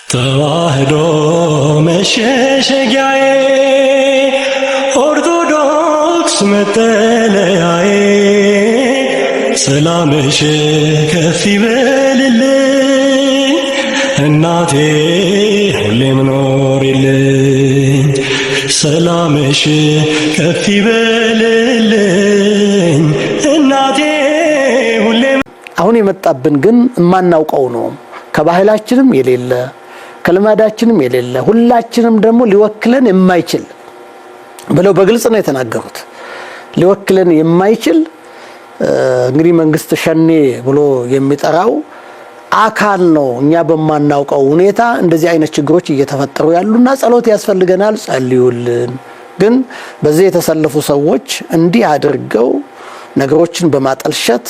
ተዋህዶ መሸሸጊያዬ ኦርቶዶክስ መጠለያዬ ሰላምሽ ከፍ ይበልልኝ እናቴ ሁሌም ኖሪልኝ ሰላምሽ ከፍ ይበልልኝ እናቴ ሁሌም። አሁን የመጣብን ግን የማናውቀው ነው። ከባህላችንም የሌለ ከልማዳችንም የሌለ ሁላችንም ደግሞ ሊወክለን የማይችል ብለው በግልጽ ነው የተናገሩት። ሊወክለን የማይችል እንግዲህ መንግስት ሸኔ ብሎ የሚጠራው አካል ነው። እኛ በማናውቀው ሁኔታ እንደዚህ አይነት ችግሮች እየተፈጠሩ ያሉና ጸሎት ያስፈልገናል፣ ጸልዩልን። ግን በዚህ የተሰለፉ ሰዎች እንዲህ አድርገው ነገሮችን በማጠልሸት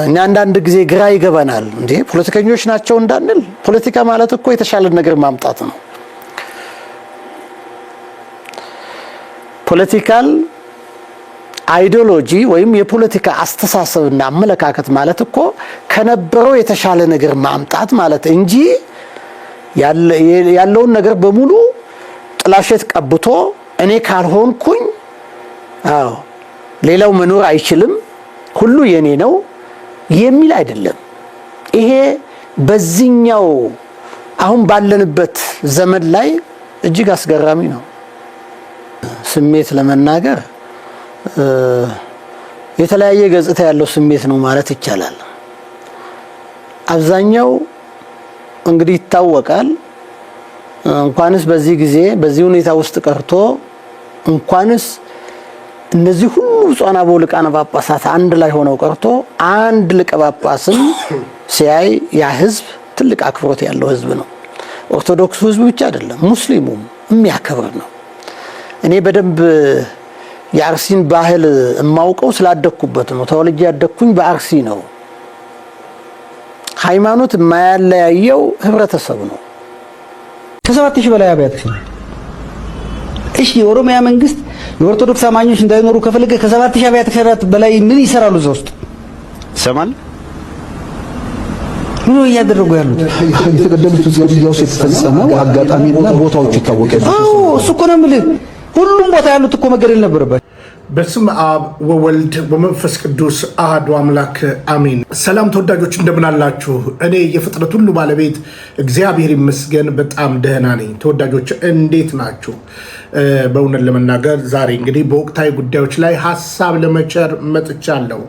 እኛ አንዳንድ ጊዜ ግራ ይገባናል። እንዴ ፖለቲከኞች ናቸው እንዳንል፣ ፖለቲካ ማለት እኮ የተሻለ ነገር ማምጣት ነው። ፖለቲካል አይዲዮሎጂ ወይም የፖለቲካ አስተሳሰብና አመለካከት ማለት እኮ ከነበረው የተሻለ ነገር ማምጣት ማለት እንጂ ያለውን ነገር በሙሉ ጥላሸት ቀብቶ እኔ ካልሆንኩኝ ሌላው መኖር አይችልም ሁሉ የኔ ነው የሚል አይደለም። ይሄ በዚህኛው አሁን ባለንበት ዘመን ላይ እጅግ አስገራሚ ነው። ስሜት ለመናገር የተለያየ ገጽታ ያለው ስሜት ነው ማለት ይቻላል። አብዛኛው እንግዲህ ይታወቃል። እንኳንስ በዚህ ጊዜ በዚህ ሁኔታ ውስጥ ቀርቶ እንኳንስ እነዚህ ሁሉ ብፁዓን አበው ሊቃነ ጳጳሳት አንድ ላይ ሆነው ቀርቶ አንድ ሊቀ ጳጳስም ሲያይ ያ ህዝብ ትልቅ አክብሮት ያለው ህዝብ ነው። ኦርቶዶክሱ ህዝብ ብቻ አይደለም፣ ሙስሊሙም የሚያከብር ነው። እኔ በደንብ የአርሲን ባህል የማውቀው ስላደኩበት ነው። ተወልጄ ያደኩኝ በአርሲ ነው። ሃይማኖት የማያለያየው ህብረተሰብ ነው። ከ7000 በላይ አብያተ ክርስቲያናት እሺ፣ የኦሮሚያ መንግስት የኦርቶዶክስ አማኞች እንዳይኖሩ ከፈለገ ከ7000 አብያተ ክርስቲያናት በላይ ምን ይሰራሉ? እዛ ውስጥ ሰማል ምን እያደረጉ ያሉት? የተገደሉት እዚያው የተፈጸመው አጋጣሚና ቦታዎቹ ይታወቃሉ። እሱ እኮ ነው የምልህ። ሁሉም ቦታ ያሉት እኮ መገደል ነበረባቸው። በስመ አብ ወወልድ ወመንፈስ ቅዱስ አሐዱ አምላክ አሜን። ሰላም ተወዳጆች እንደምን አላችሁ? እኔ የፍጥረት ሁሉ ባለቤት እግዚአብሔር ይመስገን በጣም ደህና ነኝ። ተወዳጆች እንዴት ናችሁ? በእውነት ለመናገር ዛሬ እንግዲህ በወቅታዊ ጉዳዮች ላይ ሀሳብ ለመቸር መጥቻለሁ።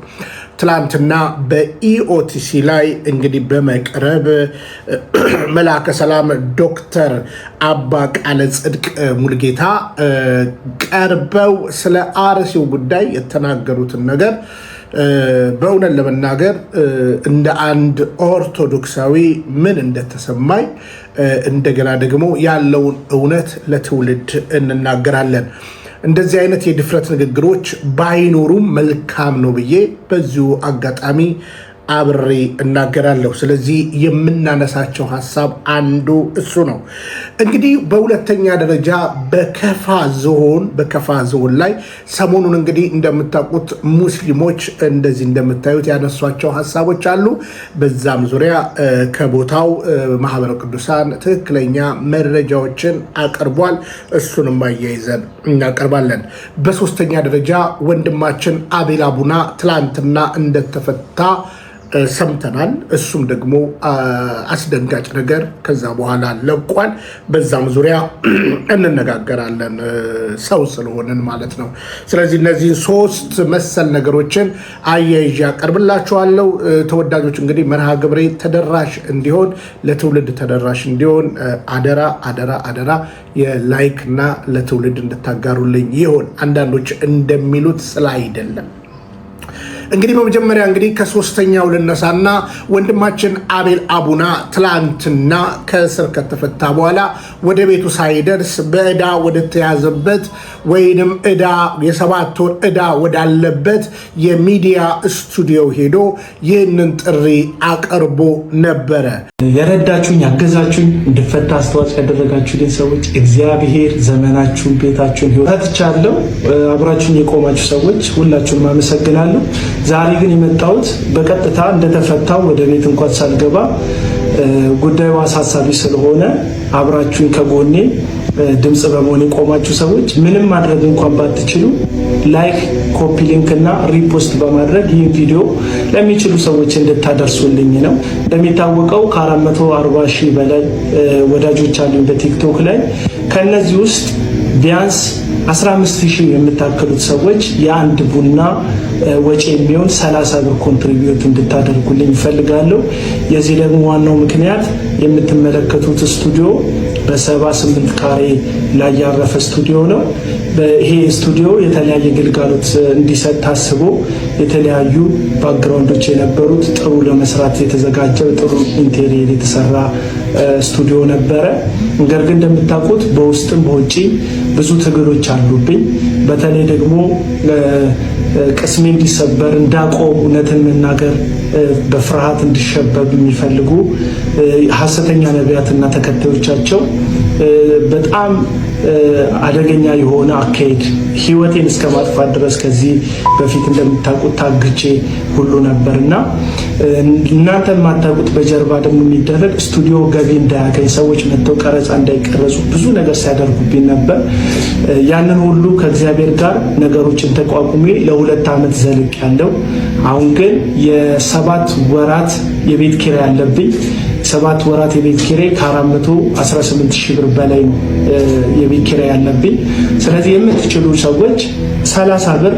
ትላንትና በኢኦቲሲ ላይ እንግዲህ በመቅረብ መልአከ ሰላም ዶክተር አባ ቃለ ጽድቅ ሙልጌታ ቀርበው ስለ አርሲው ጉዳይ የተናገሩትን ነገር በእውነት ለመናገር እንደ አንድ ኦርቶዶክሳዊ ምን እንደተሰማኝ እንደገና ደግሞ ያለውን እውነት ለትውልድ እንናገራለን። እንደዚህ አይነት የድፍረት ንግግሮች ባይኖሩም መልካም ነው ብዬ በዚሁ አጋጣሚ አብሬ እናገራለሁ። ስለዚህ የምናነሳቸው ሀሳብ አንዱ እሱ ነው። እንግዲህ በሁለተኛ ደረጃ በከፋ ዞን ላይ ሰሞኑን እንግዲህ እንደምታውቁት ሙስሊሞች እንደዚህ እንደምታዩት ያነሷቸው ሀሳቦች አሉ። በዛም ዙሪያ ከቦታው ማህበረ ቅዱሳን ትክክለኛ መረጃዎችን አቅርቧል። እሱንም አያይዘን እናቀርባለን። በሶስተኛ ደረጃ ወንድማችን አቤል አቡና ትላንትና እንደተፈታ ሰምተናል። እሱም ደግሞ አስደንጋጭ ነገር ከዛ በኋላ ለቋል። በዛም ዙሪያ እንነጋገራለን፣ ሰው ስለሆንን ማለት ነው። ስለዚህ እነዚህን ሶስት መሰል ነገሮችን አያይዤ ያቀርብላችኋለሁ። ተወዳጆች እንግዲህ መርሃ ግብሬ ተደራሽ እንዲሆን ለትውልድ ተደራሽ እንዲሆን አደራ አደራ አደራ የላይክ እና ለትውልድ እንድታጋሩልኝ ይሆን። አንዳንዶች እንደሚሉት ስለ አይደለም። እንግዲህ በመጀመሪያ እንግዲህ ከሶስተኛው ልነሳና ወንድማችን አቤል አቡና ትላንትና ከእስር ከተፈታ በኋላ ወደ ቤቱ ሳይደርስ በዕዳ ወደ ተያዘበት ወይንም ዕዳ የ7 ወር ዕዳ ወዳለበት የሚዲያ ስቱዲዮ ሄዶ ይህንን ጥሪ አቀርቦ ነበረ። የረዳችሁኝ ያገዛችሁኝ እንድፈታ አስተዋጽኦ ያደረጋችሁልኝ ሰዎች እግዚአብሔር ዘመናችሁን ቤታችሁን ፈትቻለሁ። አብራችሁኝ የቆማችሁ ሰዎች ሁላችሁንም አመሰግናለሁ። ዛሬ ግን የመጣሁት በቀጥታ እንደተፈታው ወደ ቤት እንኳን ሳልገባ ጉዳዩ አሳሳቢ ስለሆነ አብራችሁን ከጎኔ ድምጽ በመሆን የቆማችሁ ሰዎች ምንም ማድረግ እንኳን ባትችሉ ላይክ፣ ኮፒ ሊንክ እና ሪፖስት በማድረግ ይህ ቪዲዮ ለሚችሉ ሰዎች እንድታደርሱልኝ ነው። እንደሚታወቀው ከ440 ሺህ በላይ ወዳጆች አሉኝ በቲክቶክ ላይ። ከነዚህ ውስጥ ቢያንስ 15000 የምታከሉት ሰዎች የአንድ ቡና ወጪ የሚሆን 30 ብር ኮንትሪቢዩት እንድታደርጉልኝ እፈልጋለሁ። የዚህ ደግሞ ዋናው ምክንያት የምትመለከቱት ስቱዲዮ በ78 ካሬ ላይ ያረፈ ስቱዲዮ ነው። ይሄ ስቱዲዮ የተለያየ ግልጋሎት እንዲሰጥ ታስቦ የተለያዩ ባክግራውንዶች የነበሩት ጥሩ ለመስራት የተዘጋጀ ጥሩ ኢንቴሪየር የተሰራ ስቱዲዮ ነበረ። ነገር ግን እንደምታውቁት በውስጥም በውጪ ብዙ ትግሎች አሉብኝ። በተለይ ደግሞ ቅስሜ እንዲሰበር እንዳቆም እውነትን መናገር በፍርሃት እንዲሸበብ የሚፈልጉ ሐሰተኛ ነቢያትና ተከታዮቻቸው በጣም አደገኛ የሆነ አካሄድ ህይወቴን እስከ ማጥፋት ድረስ ከዚህ በፊት እንደምታውቁት ታግቼ ሁሉ ነበርና እናንተ የማታውቁት በጀርባ ደግሞ የሚደረግ ስቱዲዮ ገቢ እንዳያገኝ ሰዎች መጥተው ቀረጻ እንዳይቀረጹ ብዙ ነገር ሲያደርጉብኝ ነበር። ያንን ሁሉ ከእግዚአብሔር ጋር ነገሮችን ተቋቁሜ ለ2 ዓመት ዘልቅ ያለው። አሁን ግን የ7 ወራት የቤት ኪራይ አለብኝ። 7 ወራት የቤት ኪራይ ከ418 ሺህ ብር በላይ የቤት ኪራይ ያለብኝ። ስለዚህ የምትችሉ ሰዎች 30 ብር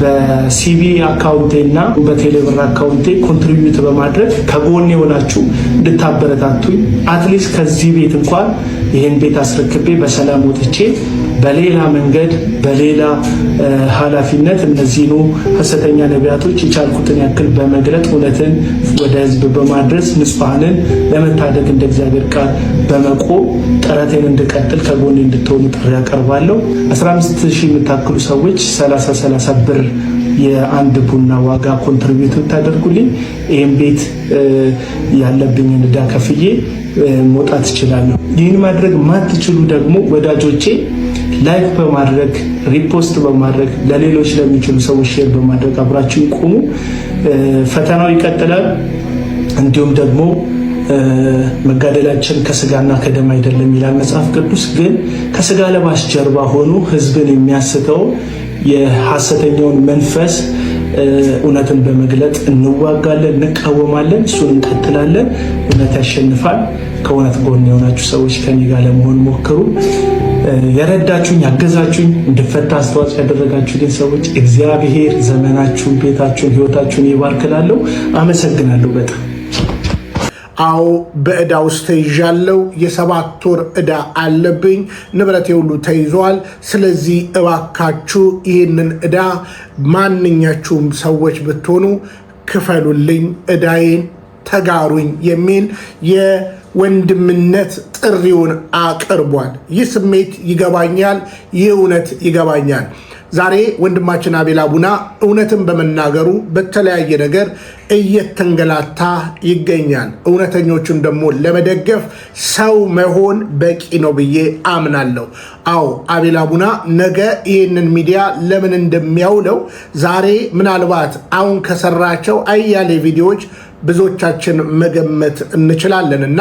በሲቢ አካውንቴ እና በቴሌብር አካውንቴ ኮንትሪቢዩት በማድረግ ከጎኔ የሆናችሁ እንድታበረታቱኝ አትሊስት ከዚህ ቤት እንኳን ይህን ቤት አስረክቤ በሰላም ወጥቼ በሌላ መንገድ በሌላ ኃላፊነት እነዚህኑ ሐሰተኛ ነቢያቶች የቻልኩትን ያክል በመግለጥ እውነትን ወደ ሕዝብ በማድረስ ንጹሐንን ለመታደግ እንደ እግዚአብሔር ቃል በመቆም ጥረቴን እንድቀጥል ከጎኔ እንድትሆኑ ጥሪ ያቀርባለሁ። 15000 የምታክሉ ሰዎች 30 ብር የአንድ ቡና ዋጋ ኮንትሪቢዩት ታደርጉልኝ ይህን ቤት ያለብኝን ዕዳ ከፍዬ መውጣት እችላለሁ። ይህን ማድረግ ማትችሉ ደግሞ ወዳጆቼ ላይክ በማድረግ ሪፖስት በማድረግ ለሌሎች ለሚችሉ ሰዎች ሼር በማድረግ አብራችሁ ይቆሙ። ፈተናው ይቀጥላል። እንዲሁም ደግሞ መጋደላችን ከስጋና ከደም አይደለም ይላል መጽሐፍ ቅዱስ። ግን ከስጋ ለባሽ ጀርባ ሆኖ ህዝብን የሚያስተው የሐሰተኛውን መንፈስ እውነትን በመግለጥ እንዋጋለን፣ እንቃወማለን፣ እሱን እንቀጥላለን። እውነት ያሸንፋል። ከእውነት ጎን የሆናችሁ ሰዎች ከኔ ጋር ለመሆን ሞክሩ። የረዳችሁኝ ያገዛችሁኝ እንድፈታ አስተዋጽኦ ያደረጋችሁልኝ ሰዎች እግዚአብሔር ዘመናችሁን፣ ቤታችሁን፣ ህይወታችሁን ይባርክላለሁ። አመሰግናለሁ በጣም። አዎ በዕዳ ውስጥ ተይዣለሁ። የ7 ወር ዕዳ አለብኝ። ንብረቴ ሁሉ ተይዟል። ስለዚህ እባካችሁ ይህንን ዕዳ ማንኛችሁም ሰዎች ብትሆኑ ክፈሉልኝ፣ ዕዳዬን ተጋሩኝ የሚል የወንድምነት ጥሪውን አቅርቧል። ይህ ስሜት ይገባኛል። ይህ እውነት ይገባኛል። ዛሬ ወንድማችን አቤል አቡና እውነትን በመናገሩ በተለያየ ነገር እየተንገላታ ይገኛል። እውነተኞቹን ደግሞ ለመደገፍ ሰው መሆን በቂ ነው ብዬ አምናለሁ። አዎ አቤል አቡና ነገ ይህንን ሚዲያ ለምን እንደሚያውለው ዛሬ ምናልባት አሁን ከሰራቸው አያሌ ቪዲዮዎች ብዙዎቻችን መገመት እንችላለንና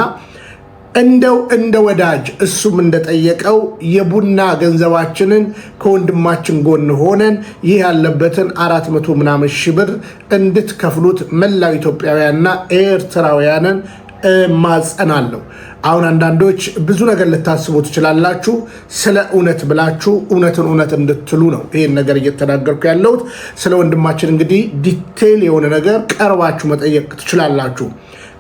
እንደው እንደ ወዳጅ እሱም እንደጠየቀው የቡና ገንዘባችንን ከወንድማችን ጎን ሆነን ይህ ያለበትን 400 ምናምን ሺህ ብር እንድትከፍሉት መላው ኢትዮጵያውያንና ኤርትራውያንን ማጸናለሁ። አሁን አንዳንዶች ብዙ ነገር ልታስቡ ትችላላችሁ። ስለ እውነት ብላችሁ እውነትን እውነት እንድትሉ ነው ይህን ነገር እየተናገርኩ ያለሁት። ስለ ወንድማችን እንግዲህ ዲቴይል የሆነ ነገር ቀርባችሁ መጠየቅ ትችላላችሁ።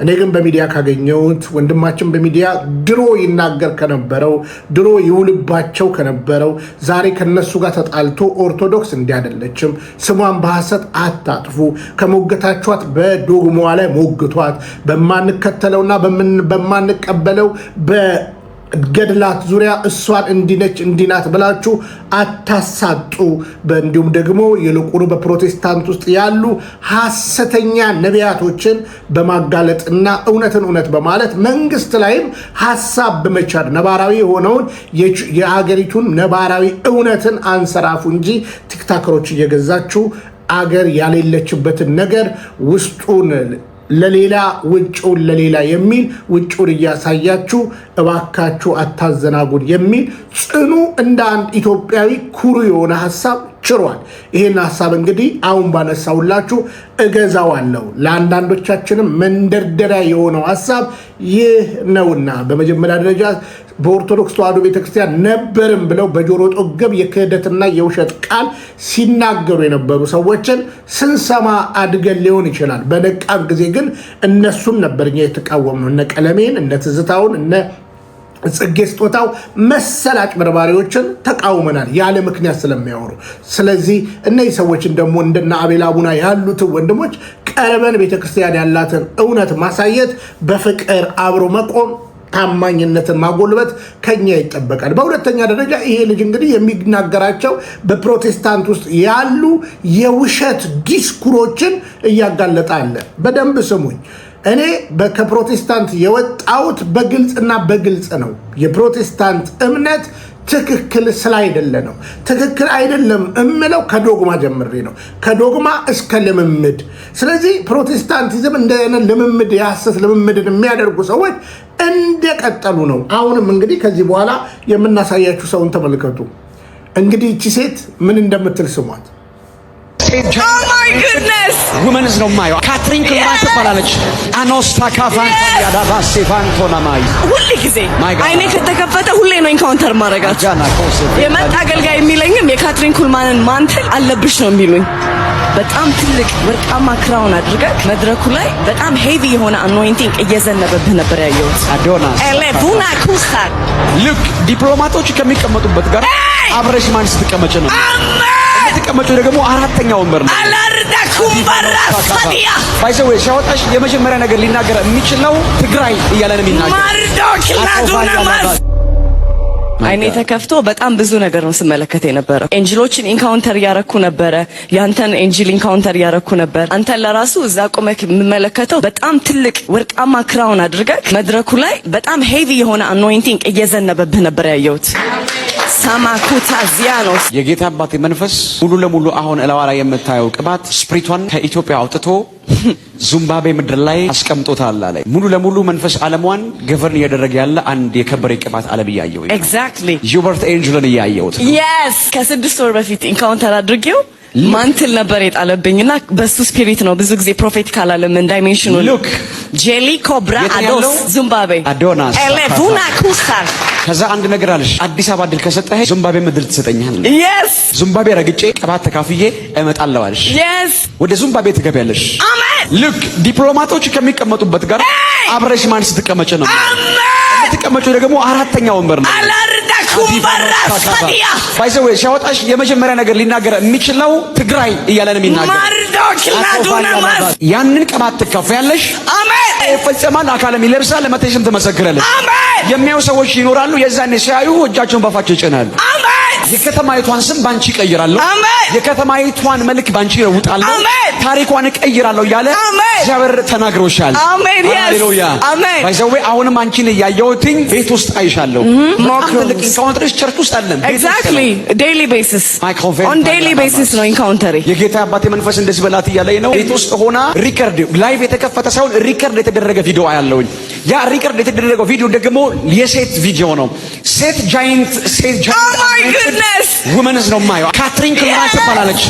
እኔ ግን በሚዲያ ካገኘሁት ወንድማችን በሚዲያ ድሮ ይናገር ከነበረው ድሮ ይውልባቸው ከነበረው ዛሬ ከነሱ ጋር ተጣልቶ ኦርቶዶክስ እንዲያደለችም ስሟን በሐሰት አታጥፉ፣ ከሞገታችኋት በዶግማዋ ላይ ሞግቷት፣ በማንከተለውና በማንቀበለው ገድላት ዙሪያ እሷን እንዲነች እንዲናት ብላችሁ አታሳጡ። እንዲሁም ደግሞ ይልቁኑ በፕሮቴስታንት ውስጥ ያሉ ሐሰተኛ ነቢያቶችን በማጋለጥና እውነትን እውነት በማለት መንግስት ላይም ሐሳብ በመቻድ ነባራዊ የሆነውን የአገሪቱን ነባራዊ እውነትን አንሰራፉ እንጂ ቲክታከሮች እየገዛችሁ አገር ያሌለችበትን ነገር ውስጡን ለሌላ ውጭውን ለሌላ የሚል ውጭውን እያሳያችሁ እባካችሁ አታዘናጉን የሚል ጽኑ እንደ አንድ ኢትዮጵያዊ ኩሩ የሆነ ሐሳብ ችሯል። ይሄን ሐሳብ እንግዲህ አሁን ባነሳውላችሁ እገዛዋለሁ። ለአንዳንዶቻችንም መንደርደሪያ የሆነው ሐሳብ ይህ ነውና በመጀመሪያ ደረጃ በኦርቶዶክስ ተዋሕዶ ቤተክርስቲያን ነበርም ብለው በጆሮ ጠገብ የክህደትና የውሸት ቃል ሲናገሩ የነበሩ ሰዎችን ስንሰማ አድገን ሊሆን ይችላል። በነቃን ጊዜ ግን እነሱን ነበርኛ የተቃወምነው። እነ ቀለሜን፣ እነ ትዝታውን፣ እነ ጽጌ ስጦታው መሰል አጭበርባሪዎችን ተቃውመናል ያለ ምክንያት ስለሚያወሩ። ስለዚህ እነዚህ ሰዎችን ደግሞ እንደና አቤል አቡና ያሉትን ወንድሞች ቀርበን ቤተክርስቲያን ያላትን እውነት ማሳየት፣ በፍቅር አብሮ መቆም፣ ታማኝነትን ማጎልበት ከኛ ይጠበቃል። በሁለተኛ ደረጃ ይሄ ልጅ እንግዲህ የሚናገራቸው በፕሮቴስታንት ውስጥ ያሉ የውሸት ዲስኩሮችን እያጋለጠ አለ። በደንብ ስሙኝ። እኔ ከፕሮቴስታንት የወጣሁት በግልጽና በግልጽ ነው። የፕሮቴስታንት እምነት ትክክል ስላይደለ ነው። ትክክል አይደለም እምለው ከዶግማ ጀምሬ ነው፣ ከዶግማ እስከ ልምምድ። ስለዚህ ፕሮቴስታንቲዝም እንደነ ልምምድ የሐሰት ልምምድን የሚያደርጉ ሰዎች እንደቀጠሉ ነው። አሁንም እንግዲህ ከዚህ በኋላ የምናሳያችሁ ሰውን ተመልከቱ። እንግዲህ እቺ ሴት ምን እንደምትል ስሟት። Oh my goodness! Women's no mayo. Catherine Kulmata ትባላለች። አኖስታ ካፋንታ ያዳባሴ ፋንቶናማይ ሁሌ ጊዜ አይኔ ከተከፈተ ሁሌ ነው ኢንካውንተር ማረጋት። የመጣ አገልጋይ የሚለኝም የካትሪን ኩልማንን ማንተል አለብሽ ነው የሚሉኝ። በጣም ትልቅ ወርቃማ ክራውን አድርገህ መድረኩ ላይ በጣም ሄቪ የሆነ አኖይንቲንግ እየዘነበብህ ነበር ያየሁት። አዶናስ ኤሌቡና ኩስታር ሉክ ዲፕሎማቶች ከሚቀመጡበት ጋር አብረሽ ማን ስትቀመጭ ነው? ተቀመጡ ደግሞ አራተኛ ወንበር ነው። አላርዳኩም በራፋዲያ ባይዘው ሲያወጣሽ የመጀመሪያ ነገር ሊናገር የሚችለው ትግራይ እያለ ነው የሚናገር። ማርዶክ ላዶናማስ አይኔ ተከፍቶ በጣም ብዙ ነገር ነው ስመለከት የነበረው። ኤንጅሎችን ኢንካውንተር ያረኩ ነበረ። ያንተን ኤንጅል ኢንካውንተር ያረኩ ነበር። አንተን ለራሱ እዛ ቆመክ የምመለከተው በጣም ትልቅ ወርቃማ ክራውን አድርገህ መድረኩ ላይ በጣም ሄቪ የሆነ አኖይንቲንግ እየዘነበብህ ነበር ያየሁት። ሳማኩታ ዚያኖስ የጌታ አባቴ መንፈስ ሙሉ ለሙሉ አሁን እላዋላ የምታየው ቅባት ስፕሪቷን ከኢትዮጵያ አውጥቶ ዙምባቤ ምድር ላይ አስቀምጦታል አለ። ሙሉ ለሙሉ መንፈስ ዓለሟን ገቨርን እያደረገ ያለ አንድ የከበረ ቅባት ዓለም እያየው ኤግዛክትሊ ዩበርት ኤንጅልን እያየሁት yes ከ6 ወር በፊት ኢንካውንተር አድርጌው ማንትል ነበር የጣለብኝና በሱ ስፒሪት ነው ብዙ ጊዜ ፕሮፌቲካል ዓለም ዳይሜንሽኑ ሉክ ጄሊ ኮብራ አዶስ ዙምባቤ አዶናስ ኤሌቡና ኩስታር ከዛ አንድ ነገር አለሽ። አዲስ አበባ ድል ከሰጠህ ዙምባቤ ምድር ትሰጠኛለህ። yes ዙምባቤ ረግጬ ቅባት ተካፍዬ እመጣለሁ አለሽ። yes ወደ ዙምባቤ ትገቢያለሽ። አሜን። ሉክ ዲፕሎማቶች ከሚቀመጡበት ጋር አብረሽ ማን ስትቀመጭ ነው? አሜን። ስትቀመጪ ደግሞ አራተኛ ወንበር ነው። አላርዳኩም በራፋዲያ ባይዘው ሲያወጣሽ የመጀመሪያ ነገር ሊናገር የሚችለው ትግራይ እያለ ነው የሚናገር። ማርዶክ ላዶናማስ ያንን ቅባት ትካፍያለሽ። አሜን። ይፈጸማል። አካለም ይለብሳል። ለመተሽም ትመሰክራለሽ። አሜን። የሚያዩ ሰዎች ይኖራሉ። የዛኔ ሲያዩ እጃቸውን ባፋቸው ይጭናሉ። አሜን። የከተማይቷን ስም ባንቺ እቀይራለሁ። አሜን። የከተማይቷን መልክ ባንቺ እለውጣለሁ። አሜን። ታሪኳን እቀይራለሁ እያለ እግዚአብሔር ተናግሮሻል። አሜን። ሃሌሉያ አሜን። ባይዘው አሁንም አንቺን እያየሁትኝ ቤት ውስጥ አይሻለሁ። ትልቅ ኢንካውንተርሽ ቸርች ውስጥ አለን። ኤግዛክትሊ ዴይሊ ቤሲስ ኦን ዴይሊ ቤሲስ ነው ኢንካውንተሪ። የጌታ አባቴ መንፈስ እንደዚህ በላት እያለኝ ነው። ቤት ውስጥ ሆና ሪከርድ ላይቭ የተከፈተ ሳይሆን ሪከርድ የተደረገ ቪዲዮ አያለሁኝ። ያ ሪከርድ የተደረገው ቪዲዮ ደግሞ የሴት ቪዲዮ ነው። ሴት ጃይንት oh my goodness ውመንስ ነው ማየው። ካትሪን ክልማት ትባላለች።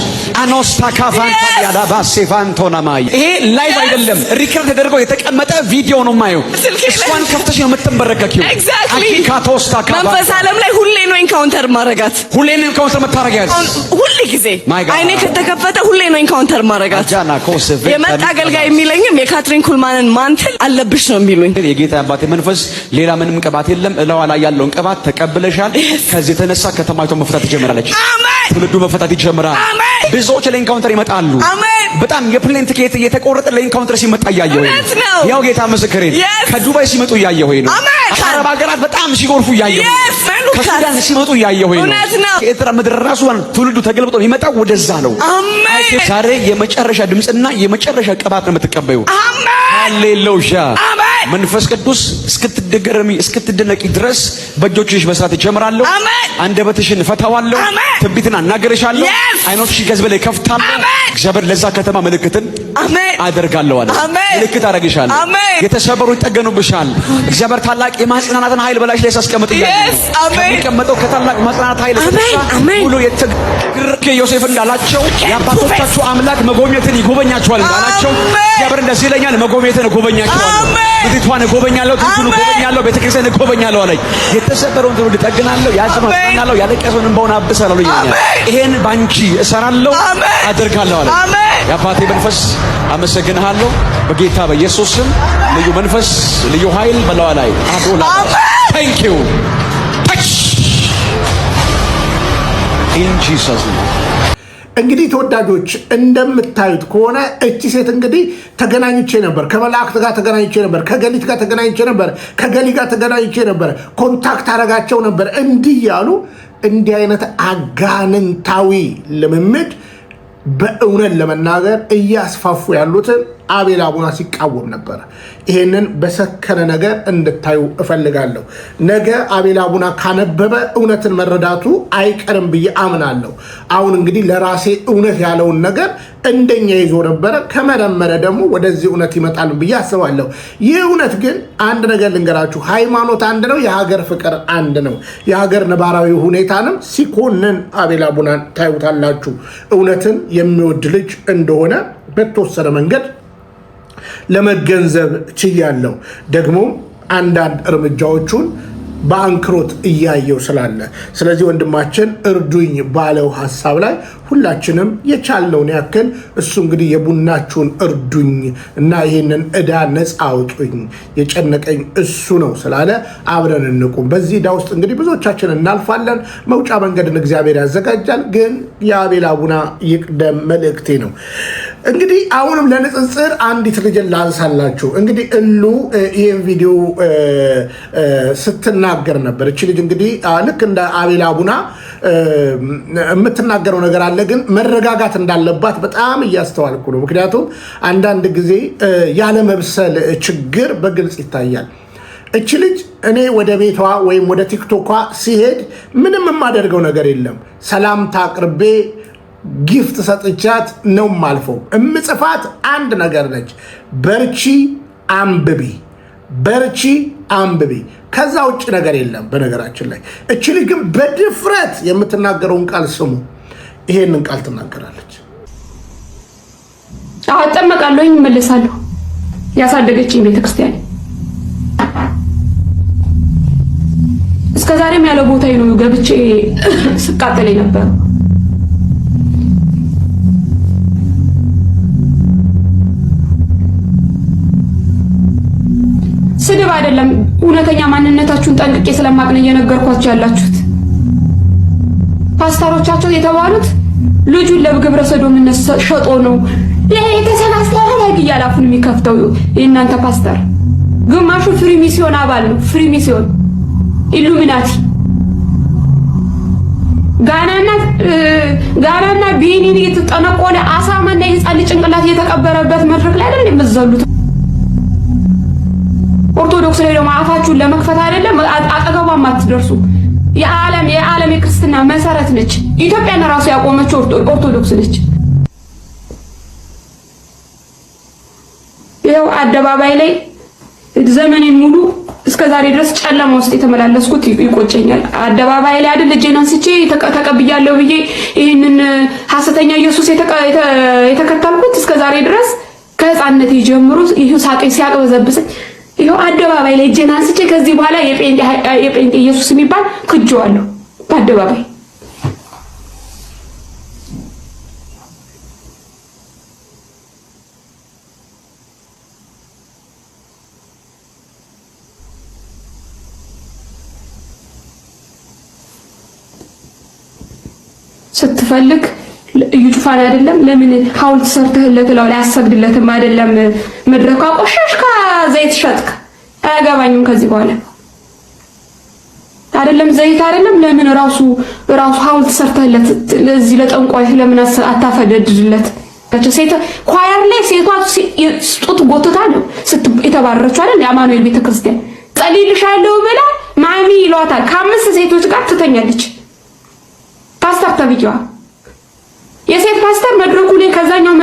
አኖስታ ካፋንታ ያዳባሴ ፋንቶናማይ ይሄ ላይቭ አይደለም፣ ሪከርድ ተደርገው የተቀመጠ ቪዲዮ ነው ማየው። እሷን ከፍተሽ ነው የምትንበረከኪው። ኤግዛክትሊ ካቶስታ ካፋንታ መንፈስ ዓለም ላይ ሁሌ ነው ኢንካውንተር ማረጋት። ሁሌ ነው ኢንካውንተር መታረጋት። ሁሌ ጊዜ አይኔ ከተከፈተ ሁሌ ነው ኢንካውንተር ማረጋት። ጃና ኮሰቭ የመጣ አገልጋይ የሚለኝም የካትሪን ኩልማንን ማንተል አለብሽ ነው የሚሉኝ። የጌታ አባቴ መንፈስ ሌላ ምንም ቅባት የለም። እላዋ ላይ ያለውን ቅባት ተቀብለሻል። ከዚህ የተነሳ ከተማይቷ መፈታት ይጀምራለች። አሜን። ትውልዱ መፈታት ይጀምራል። አሜን። ብዙዎች ለኢንካውንተር ይመጣሉ። አሜን። በጣም የፕሌን ትኬት እየተቆረጠ ለኢንካውንተር ሲመጣ እያየሁ ነው። ያው ጌታ ምስክሬ ከዱባይ ሲመጡ እያየሁ ነው። ከአረብ ሀገራት በጣም ሲጎርፉ እያየሁ ነው። ከሱዳን ሲመጡ እያየሁ ነው። ከኤርትራ ምድር ራሱን ትውልዱ ተገልብጦ የሚመጣው ወደዛ ነው። አሜን። ዛሬ የመጨረሻ ድምጽና የመጨረሻ ቅባት ነው የምትቀበዩ። አሜን። ሃሌሉያ። አሜን። መንፈስ ቅዱስ እስክትደነቂ ድረስ በእጆችሽ መስራት እጀምራለሁ። አንደበትሽን እፈታዋለሁ። ትንቢትን አናገርሻለሁ። አይኖችሽ ገዝበ ላይ ከፍታለሁ። እግዚአብሔር ለዛ ከተማ ምልክትን አደርጋለሁ አለ። ምልክት አደርግሻለሁ። የተሰበሩ ይጠገኑብሻል። እግዚአብሔር ታላቅ የማጽናናትን ኃይል በላሽ ላይ ያስቀምጥ ይላል። ከሚቀመጠው ከታላቅ ማጽናናት ኃይል ሙሉ የተገረከ ዮሴፍ እንዳላቸው የአባቶቻችሁ አምላክ መጎብኘትን ይጎበኛቸዋል እንዳላቸው እግዚአብሔር እንደዚህ ይለኛል፣ መጎብኘትን እጎበኛቸዋለሁ፣ ምድሪቷን እጎበኛለሁ፣ ትንሹን እጎበኛለሁ፣ ቤተክርስቲያን እጎበኛለሁ አለኝ። የተሰበረውን ትውልድ እጠግናለሁ፣ ያዘነውን አጽናናለሁ፣ ያለቀሰውን እንባውን አብሳለሁ ይለኛል። ይሄን ባንቺ እሰራለሁ አደርጋለሁ አለ። የአባቴ መንፈስ አመሰግንሃለሁ በጌታ በኢየሱስ ስም። ልዩ መንፈስ ልዩ ኃይል በላዋ ላይ አዶላ ታንክ ዩ ታች ኢን ጂሰስ ኔም። እንግዲህ ተወዳጆች እንደምታዩት ከሆነ እቺ ሴት እንግዲህ ተገናኝቼ ነበር፣ ከመላእክት ጋር ተገናኝቼ ነበር፣ ከገሊት ጋር ተገናኝቼ ነበር፣ ከገሊ ጋር ተገናኝቼ ነበር፣ ኮንታክት አረጋቸው ነበር። እንዲህ ያሉ እንዲህ አይነት አጋንንታዊ ልምምድ በእውነት ለመናገር እያስፋፉ ያሉትን አቤል አቡና ሲቃወም ነበር። ይሄንን በሰከነ ነገር እንድታዩ እፈልጋለሁ። ነገ አቤል አቡና ካነበበ እውነትን መረዳቱ አይቀርም ብዬ አምናለሁ። አሁን እንግዲህ ለራሴ እውነት ያለውን ነገር እንደኛ ይዞ ነበረ። ከመረመረ ደግሞ ወደዚህ እውነት ይመጣል ብዬ አስባለሁ። ይህ እውነት ግን አንድ ነገር ልንገራችሁ፣ ሃይማኖት አንድ ነው፣ የሀገር ፍቅር አንድ ነው። የሀገር ነባራዊ ሁኔታንም ሲኮንን አቤል አቡናን ታዩታላችሁ። እውነትን የሚወድ ልጅ እንደሆነ በተወሰነ መንገድ ለመገንዘብ ችያለሁ። ደግሞ አንዳንድ እርምጃዎቹን በአንክሮት እያየው ስላለ ስለዚህ ወንድማችን እርዱኝ ባለው ሐሳብ ላይ ሁላችንም የቻልነውን ያክል እሱ እንግዲህ የቡናችሁን እርዱኝ እና ይሄንን ዕዳ ነፃ አውጡኝ የጨነቀኝ እሱ ነው ስላለ አብረን እንቁም። በዚህ ዕዳ ውስጥ እንግዲህ ብዙዎቻችን እናልፋለን። መውጫ መንገድን እግዚአብሔር ያዘጋጃል። ግን የአቤል አቡና ይቅደም መልእክቴ ነው። እንግዲህ አሁንም ለንጽጽር አንዲት ልጅን ላንሳላችሁ። እንግዲህ እሉ ይህን ቪዲዮ ስትናገር ነበር። እቺ ልጅ እንግዲህ ልክ እንደ አቤል አቡና የምትናገረው ነገር አለ፣ ግን መረጋጋት እንዳለባት በጣም እያስተዋልኩ ነው። ምክንያቱም አንዳንድ ጊዜ ያለ መብሰል ችግር በግልጽ ይታያል። እቺ ልጅ እኔ ወደ ቤቷ ወይም ወደ ቲክቶኳ ሲሄድ ምንም የማደርገው ነገር የለም። ሰላምታ አቅርቤ ጊፍት ሰጥቻት ነው ማልፈው። እምጽፋት አንድ ነገር ነች፣ በርቺ አንብቢ፣ በርቺ አንብቢ። ከዛ ውጭ ነገር የለም። በነገራችን ላይ እቺ ልጅ ግን በድፍረት የምትናገረውን ቃል ስሙ። ይሄንን ቃል ትናገራለች። አጠመቃለሁ፣ እመለሳለሁ። ያሳደገችኝ ቤተክርስቲያን እስከዛሬም ያለ ቦታዬ ነው ገብቼ ስቃጠለኝ ነበር። ስድብ አይደለም፣ እውነተኛ ማንነታችሁን ጠንቅቄ ስለማቅ ነው እየነገርኳችሁ ያላችሁት። ፓስተሮቻቸው የተባሉት ልጁን ለግብረ ሰዶምነት ሸጦ ነው የተሰባሰበ ላይ እያላፉን የሚከፍተው የእናንተ ፓስተር። ግማሹ ፍሪ ሚስዮን አባል ነው፣ ፍሪ ሚስዮን ኢሉሚናቲ። ጋናና ቢኒን የተጠነቆለ አሳማና የህፃን ልጅ ጭንቅላት የተቀበረበት መድረክ ላይ አይደል የምትዘሉት? ኦርቶዶክስ ላይ ደግሞ አፋችሁን ለመክፈት አይደለም አጠገቧም አትደርሱ። የዓለም የክርስትና መሰረት ነች። ኢትዮጵያን ራሱ ያቆመችው ኦርቶዶክስ ነች። ይኸው አደባባይ ላይ ዘመኔን ሙሉ እስከዛሬ ድረስ ጨለማ ውስጥ የተመላለስኩት ይቆጨኛል። አደባባይ ላይ አይደል እጄን አንስቼ ተቀብያለሁ ብዬ ይህንን ሐሰተኛ ኢየሱስ የተከተልኩት እስከዛሬ ድረስ ከህፃንነት ጀምሮ ይሄ ሳቀኝ ሲያቅበዘብሰኝ ይሄው አደባባይ ላይ እጄን አንስቼ ከዚህ በኋላ የጴንጤ ኢየሱስ የሚባል ክጄዋለሁ በአደባባይ። ስትፈልግ እዩ ጩፋን አይደለም ለምን ሐውልት ሰርተህለት ላይ አሰግድለትም አይደለም መድረካ ቆሻሽካ ዘይት ሸጥክ አያገባኝም። ከዚህ በኋላ አይደለም ዘይት አይደለም ለምን ራሱ ሐውልት ሰርተህለት ለዚህ ለጠንቋይ ለምን አታፈደድለት? ሴት ኳየር ላይ ሴቷ ጡት ጎትታ ነው የተባረረችው አይደል? የአማኑኤል ቤተክርስቲያን ጸልይልሻለሁ ብላ ማሚ ይሏታል። ከአምስት ሴቶች ጋር ትተኛለች። ፓስተር ተብዬዋ የሴት ፓስተር መድረኩ ላይ ከዛኛው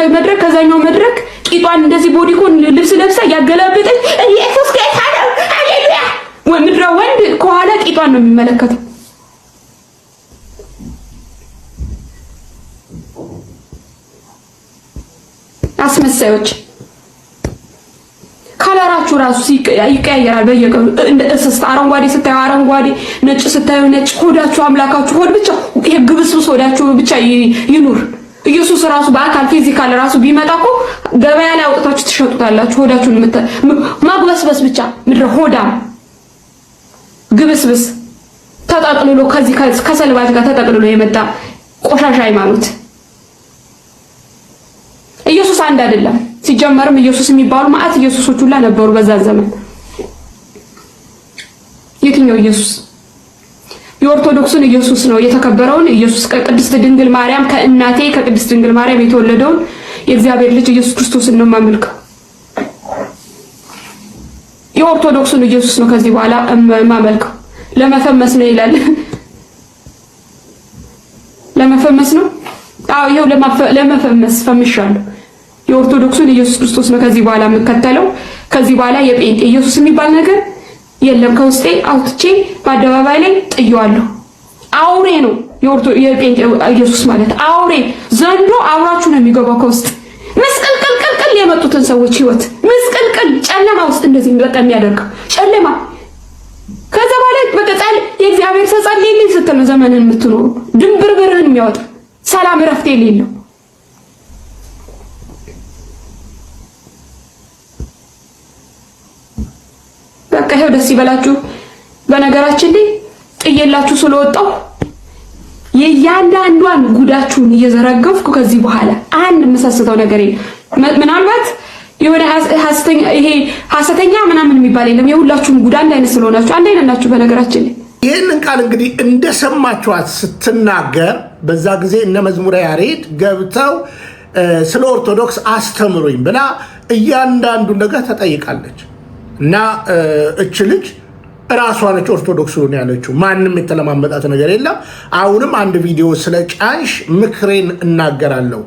መድረክ ቂጧን እንደዚህ ቦዲኮን ልብስ ለብሳ ያገላበጠች ኢየሱስ ጌታ ነው ሃሌሉያ ወንድራ ወንድ ከኋላ ቂጧን ነው የሚመለከተው። አስመሳዮች ካላራችሁ ራሱ ይቀያየራል በየቀኑ እንደ እስስት አረንጓዴ ስታዩ አረንጓዴ ነጭ ስታዩ ነጭ ሆዳችሁ አምላካችሁ ሆድ ብቻ ይሄ ግብስብስ ሆዳችሁ ብቻ ይኑር። ኢየሱስ ራሱ በአካል ፊዚካል ራሱ ቢመጣ እኮ ገበያ ላይ አውጥታችሁ ትሸጡታላችሁ። ሆዳችሁን ማግበስበስ ብቻ ምድረ ሆዳም ግብስብስ ተጠቅልሎ ከዚህ ከሰልባጅ ጋር ተጠቅልሎ የመጣ ቆሻሻ ሃይማኖት። ኢየሱስ አንድ አይደለም። ሲጀመርም ኢየሱስ የሚባሉ ማአት ኢየሱሶች ሁላ ነበሩ በዛ ዘመን። የትኛው ኢየሱስ? የኦርቶዶክሱን ኢየሱስ ነው የተከበረውን ኢየሱስ ከቅድስት ድንግል ማርያም ከእናቴ ከቅድስት ድንግል ማርያም የተወለደውን የእግዚአብሔር ልጅ ኢየሱስ ክርስቶስን ነው የማመልከው። የኦርቶዶክሱን ኢየሱስ ነው ከዚህ በኋላ የማመልከው። ለመፈመስ ነው ይላል። ለመፈመስ ነው። አዎ ይሄው ለመፈመስ ፈምሻለሁ። የኦርቶዶክሱን ኢየሱስ ክርስቶስ ነው ከዚህ በኋላ የምከተለው። ከዚህ በኋላ የጴንጤ ኢየሱስ የሚባል ነገር የለም። ከውስጤ አውጥቼ በአደባባይ ላይ ጥየዋለሁ። አውሬ ነው የጴንጤ ኢየሱስ ማለት አውሬ ዘንዶ አብራችሁ ነው የሚገባው ከውስጥ ምስቅልቅልቅል የመጡትን ሰዎች ህይወት ምስቅልቅል ጨለማ ውስጥ እንደዚህ በቃ የሚያደርገው ጨለማ። ከዛ በኋላ በቀጣይ የእግዚአብሔር ሰው ጸልይልኝ ስትል ነው ዘመንን የምትኖሩ ድንብርብርህን የሚያወጣ ሰላም እረፍት የሌለው በቃ ይሄው ደስ ይበላችሁ። በነገራችን ላይ ጥየላችሁ ስለወጣው የእያንዳንዷን ጉዳችሁን እየዘረገፍኩ ከዚህ በኋላ አንድ የምሰስተው ነገር የለም። ምናልባት የሆነ ሐሰተኛ ምናምን የሚባል የለም። የሁላችሁም ጉዳ አንድ አይነት ስለሆናችሁ አንድ አይነት ናችሁ። በነገራችን ላይ ይህንን ቃል እንግዲህ እንደሰማችኋት ስትናገር በዛ ጊዜ እነ መዝሙረ ያሬድ ገብተው ስለ ኦርቶዶክስ አስተምሩኝ ብላ እያንዳንዱ ነገር ተጠይቃለች። እና እች ልጅ ራሷ ነች ኦርቶዶክስ ሆነ ያለችው። ማንም የተለማመጣት ነገር የለም። አሁንም አንድ ቪዲዮ ስለ ጫንሽ ምክሬን እናገራለሁ።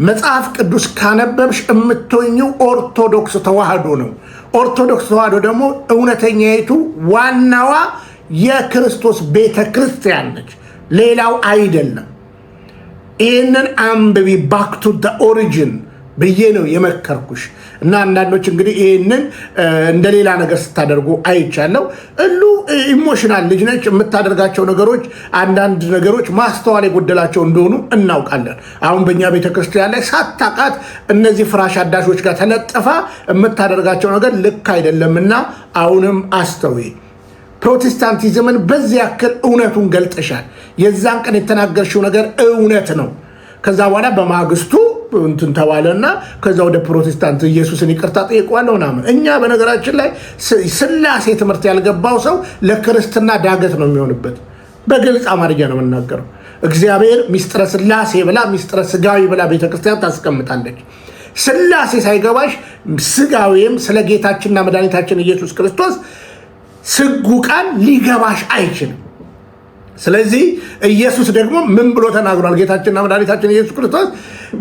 መጽሐፍ ቅዱስ ካነበብሽ የምትሆኚው ኦርቶዶክስ ተዋህዶ ነው። ኦርቶዶክስ ተዋህዶ ደግሞ እውነተኛይቱ ዋናዋ የክርስቶስ ቤተ ክርስቲያን ነች፣ ሌላው አይደለም። ይህንን አንብቢ። ባክ ቱ ዘ ኦሪጂን ብዬ ነው የመከርኩሽ። እና አንዳንዶች እንግዲህ ይህንን እንደሌላ ነገር ስታደርጉ አይቻለው። እሉ ኢሞሽናል ልጅ ነች። የምታደርጋቸው ነገሮች አንዳንድ ነገሮች ማስተዋል የጎደላቸው እንደሆኑ እናውቃለን። አሁን በእኛ ቤተክርስቲያን ላይ ሳታውቃት እነዚህ ፍራሽ አዳሾች ጋር ተለጠፋ የምታደርጋቸው ነገር ልክ አይደለምና አሁንም አስተውይ። ፕሮቴስታንቲዝምን በዚህ ያክል እውነቱን ገልጠሻል። የዛን ቀን የተናገርሽው ነገር እውነት ነው። ከዛ በኋላ በማግስቱ እንትን ተባለና ከዛ ወደ ፕሮቴስታንት ኢየሱስን ይቅርታ ጠይቋለሁ ምናምን። እኛ በነገራችን ላይ ስላሴ ትምህርት ያልገባው ሰው ለክርስትና ዳገት ነው የሚሆንበት። በግልጽ አማርኛ ነው የምናገረው። እግዚአብሔር ሚስጥረ ስላሴ ብላ ሚስጥረ ስጋዊ ብላ ቤተክርስቲያን ታስቀምጣለች። ስላሴ ሳይገባሽ ስጋዊም ስለ ጌታችንና መድኃኒታችን ኢየሱስ ክርስቶስ ስጉ ቃል ሊገባሽ አይችልም። ስለዚህ ኢየሱስ ደግሞ ምን ብሎ ተናግሯል? ጌታችንና መድኃኒታችን ኢየሱስ ክርስቶስ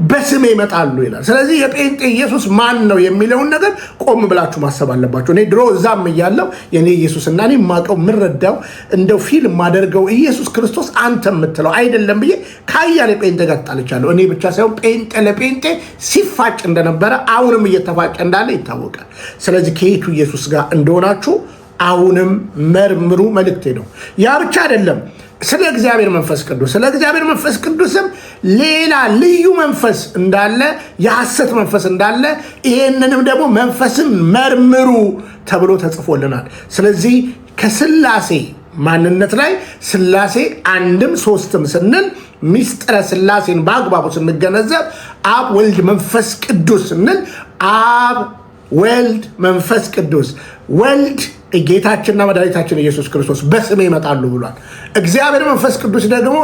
በስሜ ይመጣሉ ይላል። ስለዚህ የጴንጤ ኢየሱስ ማን ነው የሚለውን ነገር ቆም ብላችሁ ማሰብ አለባችሁ። እኔ ድሮ እዛም እያለሁ የኔ ኢየሱስና እኔ የማውቀው የምረዳው እንደው ፊልም ማደርገው ኢየሱስ ክርስቶስ አንተ የምትለው አይደለም ብዬ ከአያሌ ጴንጤ ጋር ጣልቻለሁ። እኔ ብቻ ሳይሆን ጴንጤ ለጴንጤ ሲፋጭ እንደነበረ አሁንም እየተፋጨ እንዳለ ይታወቃል። ስለዚህ ከየቱ ኢየሱስ ጋር እንደሆናችሁ አሁንም መርምሩ መልእክቴ ነው። ያ ብቻ አይደለም። ስለ እግዚአብሔር መንፈስ ቅዱስ ስለ እግዚአብሔር መንፈስ ቅዱስም ሌላ ልዩ መንፈስ እንዳለ የሐሰት መንፈስ እንዳለ ይሄንንም ደግሞ መንፈስን መርምሩ ተብሎ ተጽፎልናል። ስለዚህ ከስላሴ ማንነት ላይ ስላሴ አንድም ሶስትም ስንል ሚስጥረ ስላሴን በአግባቡ ስንገነዘብ አብ ወልድ መንፈስ ቅዱስ ስንል አብ ወልድ መንፈስ ቅዱስ ወልድ ጌታችንና መድኃኒታችን ኢየሱስ ክርስቶስ በስሜ ይመጣሉ ብሏል። እግዚአብሔር መንፈስ ቅዱስ ደግሞ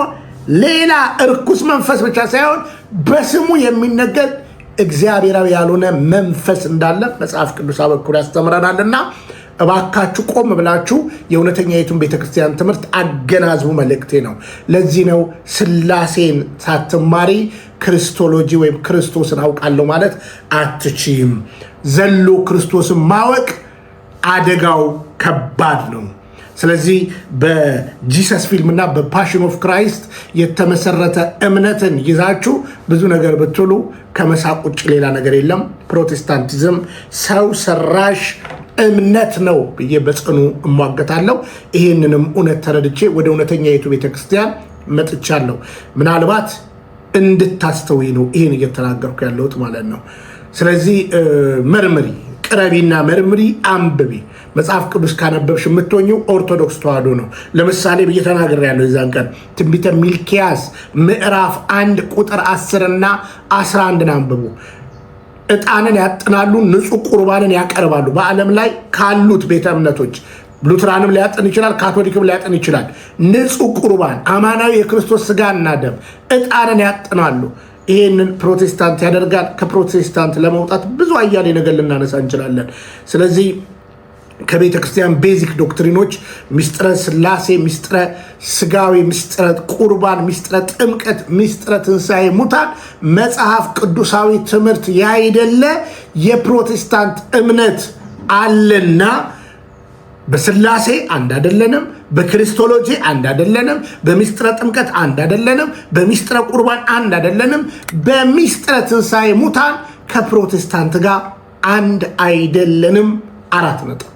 ሌላ እርኩስ መንፈስ ብቻ ሳይሆን በስሙ የሚነገር እግዚአብሔራዊ ያልሆነ መንፈስ እንዳለ መጽሐፍ ቅዱስ በኩል ያስተምረናልና እባካችሁ ቆም ብላችሁ የእውነተኛይቱን ቤተክርስቲያን ትምህርት አገናዝቡ መልእክቴ ነው። ለዚህ ነው ስላሴን ሳትማሪ ክርስቶሎጂ ወይም ክርስቶስን አውቃለሁ ማለት አትችይም። ዘሎ ክርስቶስን ማወቅ አደጋው ከባድ ነው። ስለዚህ በጂሰስ ፊልምና በፓሽን ኦፍ ክራይስት የተመሰረተ እምነትን ይዛችሁ ብዙ ነገር ብትሉ ከመሳቅ ውጭ ሌላ ነገር የለም። ፕሮቴስታንቲዝም ሰው ሰራሽ እምነት ነው ብዬ በጽኑ እሟገታለሁ። ይህንንም እውነት ተረድቼ ወደ እውነተኛይቱ ቤተክርስቲያን መጥቻለሁ። ምናልባት እንድታስተውይ ነው ይህን እየተናገርኩ ያለሁት ማለት ነው። ስለዚህ መርምሪ፣ ቅረቢና መርምሪ፣ አንብቢ። መጽሐፍ ቅዱስ ካነበብሽ የምትሆኚው ኦርቶዶክስ ተዋህዶ ነው። ለምሳሌ ብዬ ተናግሬያለሁ የዛን ቀን ትንቢተ ሚልኪያስ ምዕራፍ 1 ቁጥር 10 እና 11 አንብቡ። ዕጣንን ያጥናሉ፣ ንጹህ ቁርባንን ያቀርባሉ። በዓለም ላይ ካሉት ቤተ እምነቶች ሉትራንም ሊያጥን ይችላል፣ ካቶሊክም ሊያጥን ይችላል። ንጹህ ቁርባን፣ አማናዊ የክርስቶስ ስጋና ደም፣ ዕጣንን ያጥናሉ። ይህንን ፕሮቴስታንት ያደርጋል። ከፕሮቴስታንት ለመውጣት ብዙ አያሌ ነገር ልናነሳ እንችላለን። ስለዚህ ከቤተ ክርስቲያን ቤዚክ ዶክትሪኖች ሚስጥረ ስላሴ፣ ሚስጥረ ስጋዊ፣ ሚስጥረ ቁርባን፣ ሚስጥረ ጥምቀት፣ ሚስጥረ ትንሣኤ ሙታን መጽሐፍ ቅዱሳዊ ትምህርት ያይደለ የፕሮቴስታንት እምነት አለና በስላሴ አንድ አይደለንም፣ በክርስቶሎጂ አንድ አይደለንም፣ በሚስጥረ ጥምቀት አንድ አይደለንም፣ በሚስጥረ ቁርባን አንድ አይደለንም፣ በሚስጥረ ትንሣኤ ሙታን ከፕሮቴስታንት ጋር አንድ አይደለንም። 4 ነጥብ።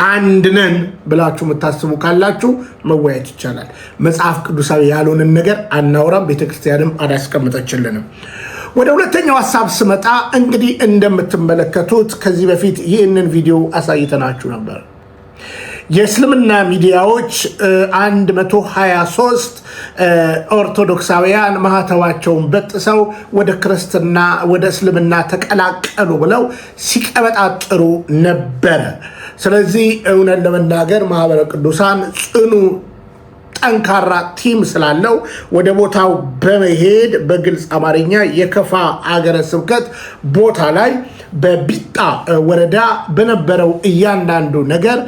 አንድ ነን ብላችሁ የምታስቡ ካላችሁ መወያየት ይቻላል። መጽሐፍ ቅዱሳዊ ያልሆነን ነገር አናወራም፣ ቤተክርስቲያንም አላስቀምጠችልንም። ወደ ሁለተኛው ሐሳብ ስመጣ እንግዲህ እንደምትመለከቱት ከዚህ በፊት ይህንን ቪዲዮ አሳይተናችሁ ነበር። የእስልምና ሚዲያዎች 123 ኦርቶዶክሳውያን ማህተባቸውን በጥሰው ወደ ክርስትና ወደ እስልምና ተቀላቀሉ ብለው ሲቀበጣጥሩ ነበረ። ስለዚህ እውነት ለመናገር ማህበረ ቅዱሳን ጽኑ ጠንካራ ቲም ስላለው ወደ ቦታው በመሄድ በግልጽ አማርኛ የከፋ አገረ ስብከት ቦታ ላይ በቢጣ ወረዳ በነበረው እያንዳንዱ ነገር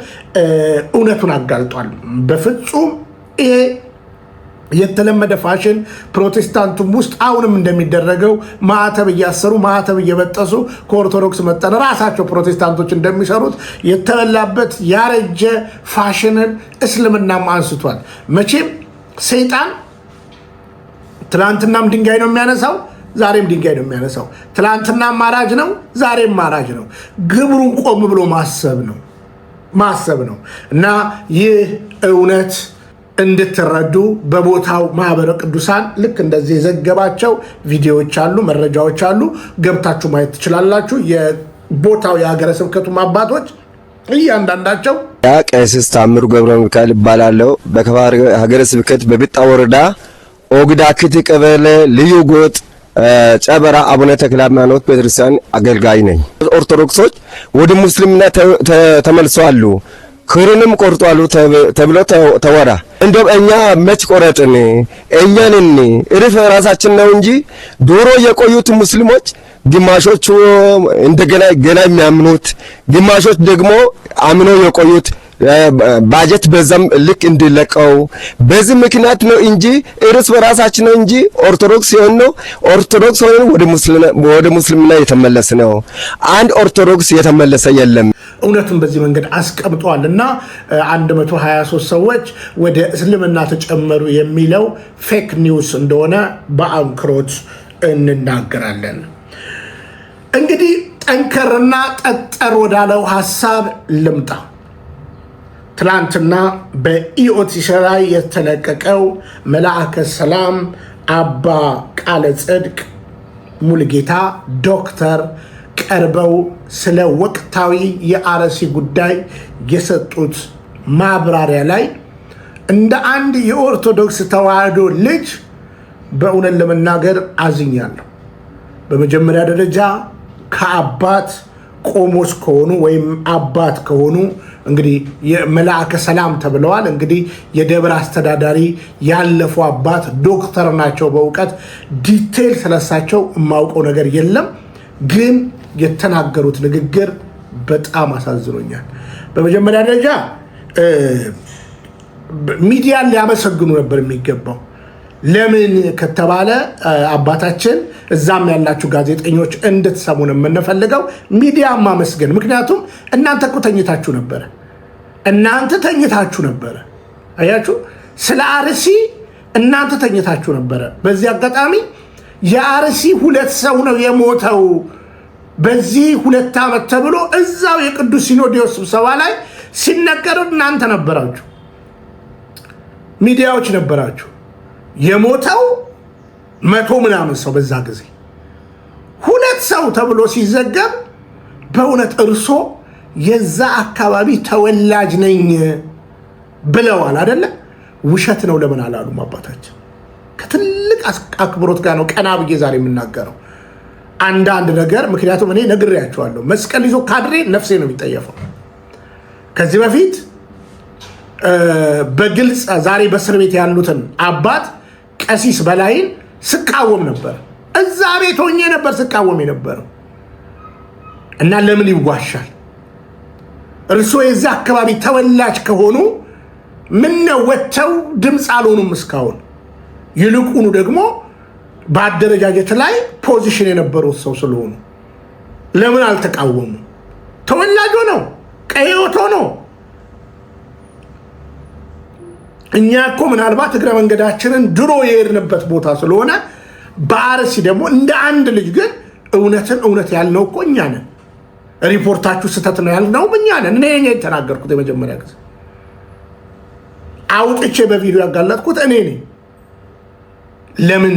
እውነቱን አጋልጧል። በፍጹም ይሄ የተለመደ ፋሽን ፕሮቴስታንቱም ውስጥ አሁንም እንደሚደረገው ማዕተብ እያሰሩ ማዕተብ እየበጠሱ ከኦርቶዶክስ መጠን ራሳቸው ፕሮቴስታንቶች እንደሚሰሩት የተበላበት ያረጀ ፋሽንን እስልምናም አንስቷል። መቼም ሰይጣን ትላንትናም ድንጋይ ነው የሚያነሳው፣ ዛሬም ድንጋይ ነው የሚያነሳው። ትላንትናም ማራጅ ነው፣ ዛሬም ማራጅ ነው። ግብሩን ቆም ብሎ ማሰብ ነው እና ይህ እውነት እንድትረዱ በቦታው ማህበረ ቅዱሳን ልክ እንደዚህ የዘገባቸው ቪዲዮዎች አሉ፣ መረጃዎች አሉ። ገብታችሁ ማየት ትችላላችሁ። የቦታው የሀገረ ስብከቱ አባቶች እያንዳንዳቸው ቀሲስ ታምሩ ገብረ ሚካኤል ይባላለው። በከፋ ሀገረ ስብከት በቢጣ ወረዳ ኦግዳ ክት ቀበሌ ልዩ ጎጥ ጨበራ አቡነ ተክለ ሃይማኖት ቤተክርስቲያን አገልጋይ ነኝ። ኦርቶዶክሶች ወደ ሙስሊምና ተመልሰዋል፣ ክርንም ቆርጧሉ ተብሎ ተወራ። እንደው እኛ መች ቆረጥን? እኛንን እርፍ ራሳችን ነው እንጂ ዶሮ የቆዩት ሙስሊሞች ግማሾቹ እንደገና ገና የሚያምኑት፣ ግማሾች ደግሞ አምነው የቆዩት ባጀት በዛም ልክ እንዲለቀው በዚህ ምክንያት ነው እንጂ እርስ በራሳችን ነው እንጂ ኦርቶዶክስ ሆነን ወደ ሙስሊምና የተመለስ ነው። አንድ ኦርቶዶክስ የተመለሰ የለም። እውነቱን በዚህ መንገድ አስቀምጧል እና 123 ሰዎች ወደ እስልምና ተጨመሩ የሚለው ፌክ ኒውስ እንደሆነ በአንክሮት እንናገራለን። እንግዲህ ጠንከርና ጠጠር ወዳለው ሐሳብ ልምጣ። ትላንትና በኢኦቲሲ ላይ የተለቀቀው መልአከ ሰላም አባ ቃለ ጽድቅ ሙልጌታ ዶክተር ቀርበው ስለ ወቅታዊ የአርሲ ጉዳይ የሰጡት ማብራሪያ ላይ እንደ አንድ የኦርቶዶክስ ተዋህዶ ልጅ በእውነት ለመናገር አዝኛለሁ። በመጀመሪያ ደረጃ ከአባት ቆሞስ ከሆኑ ወይም አባት ከሆኑ እንግዲህ የመልአከ ሰላም ተብለዋል። እንግዲህ የደብር አስተዳዳሪ ያለፉ አባት ዶክተር ናቸው። በእውቀት ዲቴል ስለሳቸው የማውቀው ነገር የለም፣ ግን የተናገሩት ንግግር በጣም አሳዝኖኛል። በመጀመሪያ ደረጃ ሚዲያን ሊያመሰግኑ ነበር የሚገባው። ለምን ከተባለ አባታችን እዛም ያላችሁ ጋዜጠኞች እንድትሰሙን የምንፈልገው ሚዲያ ማመስገን። ምክንያቱም እናንተ እኮ ተኝታችሁ ነበረ። አያችሁ፣ ስለ አርሲ እናንተ ተኝታችሁ ነበረ። በዚህ አጋጣሚ የአርሲ 2 ሰው ነው የሞተው በዚህ 2 ዓመት ተብሎ እዛው የቅዱስ ሲኖዶስ ስብሰባ ላይ ሲነገር እናንተ ነበራችሁ፣ ሚዲያዎች ነበራችሁ። የሞተው 100 ምናምን ሰው በዛ ጊዜ 2 ሰው ተብሎ ሲዘገብ በእውነት እርሶ የዛ አካባቢ ተወላጅ ነኝ ብለዋል አይደለ? ውሸት ነው ለምን አላሉም አባታችን? ከትልቅ አክብሮት ጋር ነው ቀና ብዬ ዛሬ የምናገረው አንዳንድ ነገር። ምክንያቱም እኔ ነግሬያቸዋለሁ፣ መስቀል ይዞ ካድሬ ነፍሴ ነው የሚጠየፈው። ከዚህ በፊት በግልጽ ዛሬ በእስር ቤት ያሉትን አባት ቀሲስ በላይን ስቃወም ነበር። እዛ ቤት ሆኜ ነበር ስቃወም የነበረው እና ለምን ይዋሻል? እርሶ የዛ አካባቢ ተወላጅ ከሆኑ ምን ነው ወጥተው ድምፅ አልሆኑም እስካሁን? ይልቁኑ ደግሞ በአደረጃጀት ላይ ፖዚሽን የነበሩት ሰው ስለሆኑ ለምን አልተቃወሙ? ተወላጅ ነው፣ ቀይወቶ ነው። እኛ እኮ ምናልባት እግረ መንገዳችንን ድሮ የሄድንበት ቦታ ስለሆነ በአርሲ ደግሞ እንደ አንድ ልጅ ግን እውነትን እውነት ያልነው እኮ እኛ ነን። ሪፖርታችሁ ስህተት ነው ያልነው እኛ ነን። እኔ የተናገርኩት የመጀመሪያ ጊዜ አውጥቼ በቪዲዮ ያጋለጥኩት እኔ ነኝ። ለምን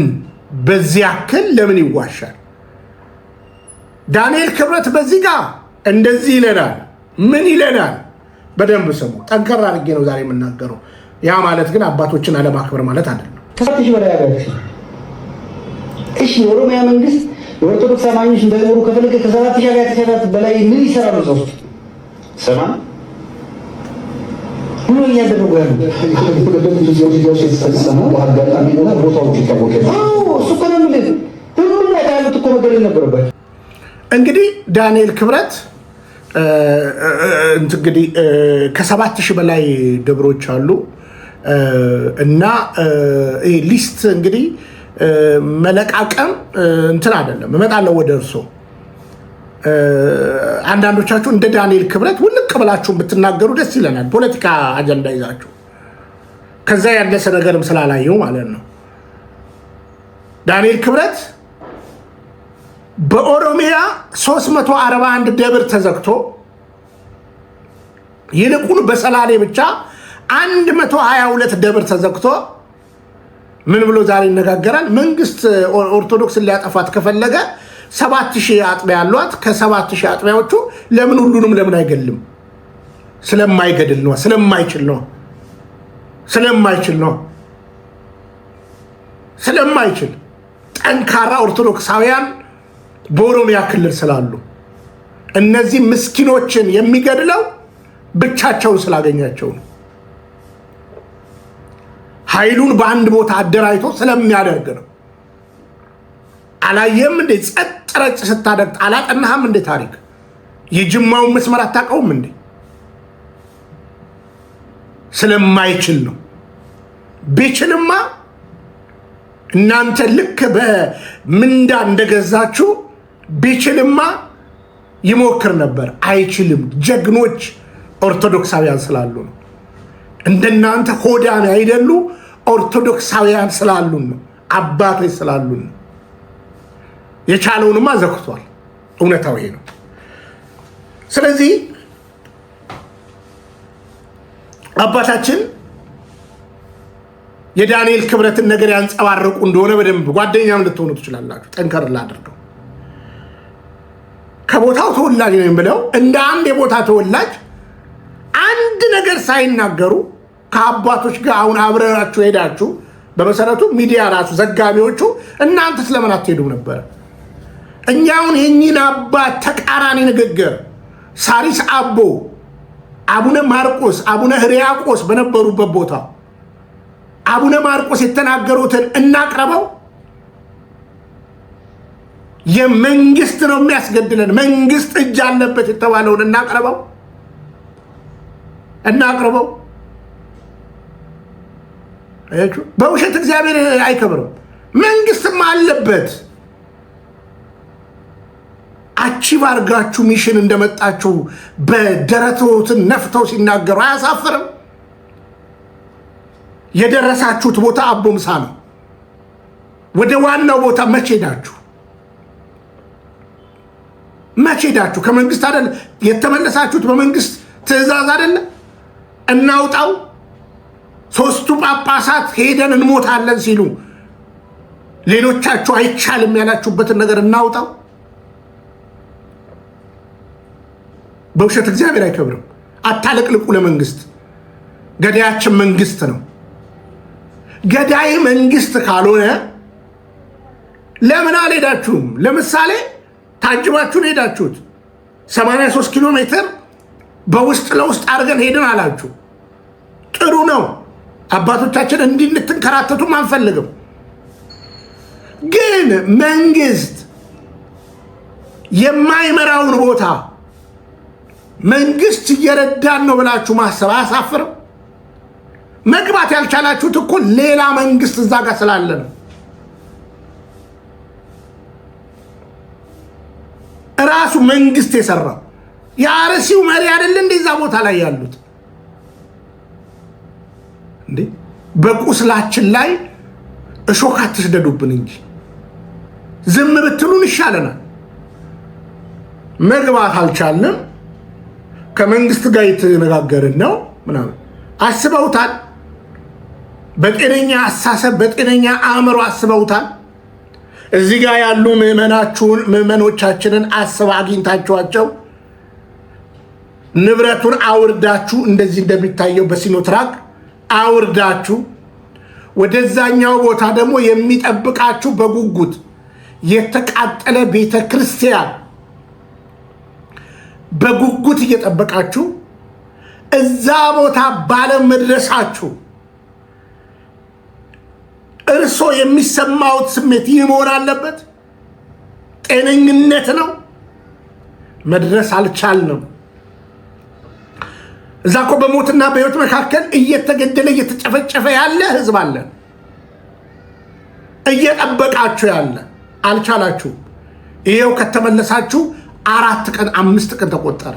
በዚህ ያክል ለምን ይዋሻል? ዳንኤል ክብረት በዚህ ጋር እንደዚህ ይለናል። ምን ይለናል? በደንብ ስሙ። ጠንከር አድርጌ ነው ዛሬ የምናገረው። ያ ማለት ግን አባቶችን አለማክበር ማለት አይደለም። ከ7,000 በላይ አባቶች እሺ፣ የኦሮሚያ መንግስት የኦርቶዶክስ አማኞች እንዳይኖሩ ከፈለገ ከ7,000 አብያተ ክርስቲያናት በላይ ምን ይሰራሉ? እዛ ውስጥ ሰማ ምን እያደረጉ ያሉት? አጋጣሚና ቦታዎች ይታወቃሉ። እሱ እኮ ነው የምልህ። ሁሉም ላይ ያሉት እኮ መገደል ነበረባቸው። እንግዲህ ዳንኤል ክብረት እንግዲህ ከ7,000 በላይ ደብሮች አሉ እና ሊስት እንግዲህ መለቃቀም እንትን አይደለም። እመጣለሁ ወደ እርሶ። አንዳንዶቻችሁ እንደ ዳንኤል ክብረት ውልቅ ብላችሁ ብትናገሩ ደስ ይለናል፣ ፖለቲካ አጀንዳ ይዛችሁ። ከዛ ያነሰ ነገርም ስላላየው ማለት ነው። ዳንኤል ክብረት በኦሮሚያ 341 ደብር ተዘግቶ ይልቁን በሰላሌ ብቻ 122 ደብር ተዘግቶ ምን ብሎ ዛሬ ይነጋገራል? መንግስት ኦርቶዶክስን ሊያጠፋት ከፈለገ 7,000 አጥቢያ ያሏት፣ ከ7,000 አጥቢያዎቹ ለምን ሁሉንም ለምን አይገልም? ስለማይገድል ነው፣ ስለማይችል ጠንካራ ኦርቶዶክሳውያን በኦሮሚያ ክልል ስላሉ እነዚህ ምስኪኖችን የሚገድለው ብቻቸውን ስላገኛቸው ነው። ኃይሉን በአንድ ቦታ አደራጅቶ ስለሚያደርግ ነው። አላየም እንዴ? ጸጥ ረጭ ስታደርግ አላጠናህም እንዴ? ታሪክ የጅማውን መስመር አታውቀውም እንዴ? ስለማይችል ነው። ቢችልማ እናንተ ልክ በምንዳ እንደገዛችሁ ቢችልማ ይሞክር ነበር። አይችልም። ጀግኖች ኦርቶዶክሳውያን ስላሉ ነው። እንደናንተ ሆዳን አይደሉ፣ ኦርቶዶክሳውያን ስላሉን ነው። አባቶች ስላሉን ነው። የቻለውንማ ዘግቷል። እውነታው ይሄ ነው። ስለዚህ አባታችን የዳንኤል ክብረትን ነገር ያንጸባረቁ እንደሆነ በደንብ ጓደኛም ልትሆኑ ትችላላችሁ። ጠንከር ላድርገው። ከቦታው ተወላጅ ነኝ ብለው እንደ አንድ የቦታ ተወላጅ አንድ ነገር ሳይናገሩ ከአባቶች ጋር አሁን አብረራችሁ ሄዳችሁ፣ በመሰረቱ ሚዲያ ራሱ ዘጋቢዎቹ እናንተ ስለምን አትሄዱም ነበር? እኛውን የእኚህን አባት ተቃራኒ ንግግር ሳሪስ አቦ፣ አቡነ ማርቆስ፣ አቡነ ሕርያቆስ በነበሩበት ቦታ አቡነ ማርቆስ የተናገሩትን እናቅርበው? የመንግስት ነው የሚያስገድለን፣ መንግስት እጅ አለበት የተባለውን እናቅርበው? እናቅርበው። አያችሁ፣ በውሸት እግዚአብሔር አይከብርም። መንግስትም አለበት። አቺቭ አድርጋችሁ ሚሽን እንደመጣችሁ በደረቶትን ነፍተው ሲናገሩ አያሳፍርም? የደረሳችሁት ቦታ አቦምሳ ነው። ወደ ዋናው ቦታ መቼ ሄዳችሁ? መቼ ሄዳችሁ? ከመንግስት አይደል የተመለሳችሁት? በመንግስት ትእዛዝ አይደለ? እናውጣው። ሶስቱ ጳጳሳት ሄደን እንሞታለን ሲሉ ሌሎቻችሁ አይቻልም ያላችሁበትን ነገር እናውጣው። በውሸት እግዚአብሔር አይከብርም። አታለቅልቁ ለመንግስት። ገዳያችን መንግስት ነው። ገዳይ መንግስት ካልሆነ ለምን አልሄዳችሁም? ለምሳሌ ታጅባችሁን ሄዳችሁት 83 ኪሎ ሜትር በውስጥ ለውስጥ አድርገን ሄድን አላችሁ። ጥሩ ነው። አባቶቻችን እንዲህ እንድትንከራተቱም አንፈልግም። ግን መንግስት የማይመራውን ቦታ መንግስት እየረዳን ነው ብላችሁ ማሰብ አያሳፍርም? መግባት ያልቻላችሁት እኮ ሌላ መንግስት እዛ ጋር ስላለ ነው። ራሱ መንግስት የሰራው የአርሲው መሪ አይደል እንዴ እዛ ቦታ ላይ ያሉት? እንዴ በቁስላችን ላይ እሾህ አትስደዱብን እንጂ ዝም ብትሉን ይሻለናል። መግባት አልቻልንም። ከመንግስት ጋር የተነጋገርን ነው ምናምን አስበውታል። በጤነኛ አሳሰብ በጤነኛ አእምሮ አስበውታል። እዚህ ጋር ያሉ ምዕመኖቻችንን አስባ አግኝታችኋቸው ንብረቱን አውርዳችሁ እንደዚህ እንደሚታየው በሲኖትራክ አውርዳችሁ ወደዛኛው ቦታ ደግሞ የሚጠብቃችሁ በጉጉት የተቃጠለ ቤተ ክርስቲያን በጉጉት እየጠበቃችሁ እዛ ቦታ ባለመድረሳችሁ እርሶ የሚሰማውት ስሜት ይህ መሆን አለበት? ጤነኝነት ነው? መድረስ አልቻልንም። እዛ እኮ በሞትና በሕይወት መካከል እየተገደለ እየተጨፈጨፈ ያለ ህዝብ አለ። እየጠበቃችሁ ያለ አልቻላችሁም። ይሄው ከተመለሳችሁ 4 ቀን 5 ቀን ተቆጠረ።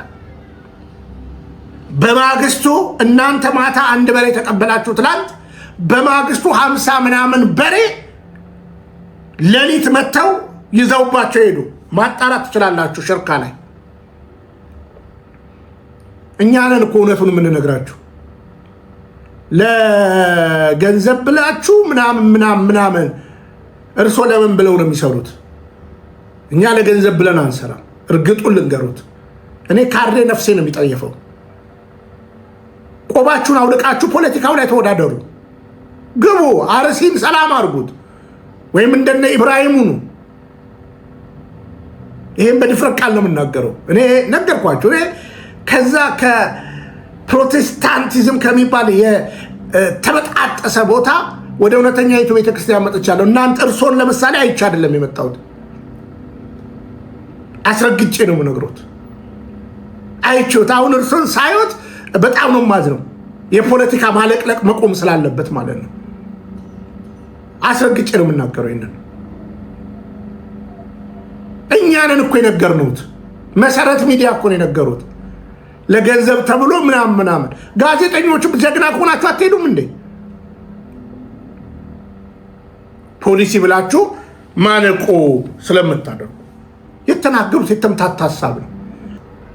በማግስቱ እናንተ ማታ 1 በሬ ተቀበላችሁ ትላንት፣ በማግስቱ 50 ምናምን በሬ ሌሊት መተው ይዘውባቸው ሄዱ። ማጣራት ትችላላችሁ ሽርካ ላይ። እኛ ነን እኮ እውነቱን የምንነግራችሁ። ለገንዘብ ብላችሁ ምናምን እርሶ ለምን ብለው ነው የሚሰሩት? እኛ ለገንዘብ ብለን አንሰራም። እርግጡን ልንገሩት። እኔ ካድሬ ነፍሴ ነው የሚጠየፈው። ቆባችሁን አውልቃችሁ ፖለቲካው ላይ ተወዳደሩ፣ ግቡ፣ አርሲን ሰላም አድርጉት፣ ወይም እንደነ ኢብራሂም ሁኑ። ይሄን በድፍረት ቃል ነው የምናገረው። እኔ ነገርኳችሁ። እኔ ከዛ ከፕሮቴስታንቲዝም ከሚባል የተበጣጠሰ ቦታ ወደ እውነተኛ የኢትዮጵያ ቤተክርስቲያን መጥቻለሁ። እናንተ እርሶን ለምሳሌ አይቼ አይደለም የመጣሁት፣ አስረግጬ ነው የምነግሮት። አይቼውት አሁን እርሶን ሳይወት በጣም ነው የማዝነው። የፖለቲካ ማለቅለቅ መቆም ስላለበት ማለት ነው። አስረግጬ ነው የምናገረው። ይሄንን እኛንን እኮ የነገርነውት መሰረት ሚዲያ እኮ ነው የነገሩት። ለገንዘብ ተብሎ ምናምን ጋዜጠኞቹ ጀግና ከሆናችሁ አትሄዱም እንዴ? ፖሊሲ ብላችሁ ማነቆ ስለምታደርጉ የተናገሩት የተምታታ ሀሳብ ነው።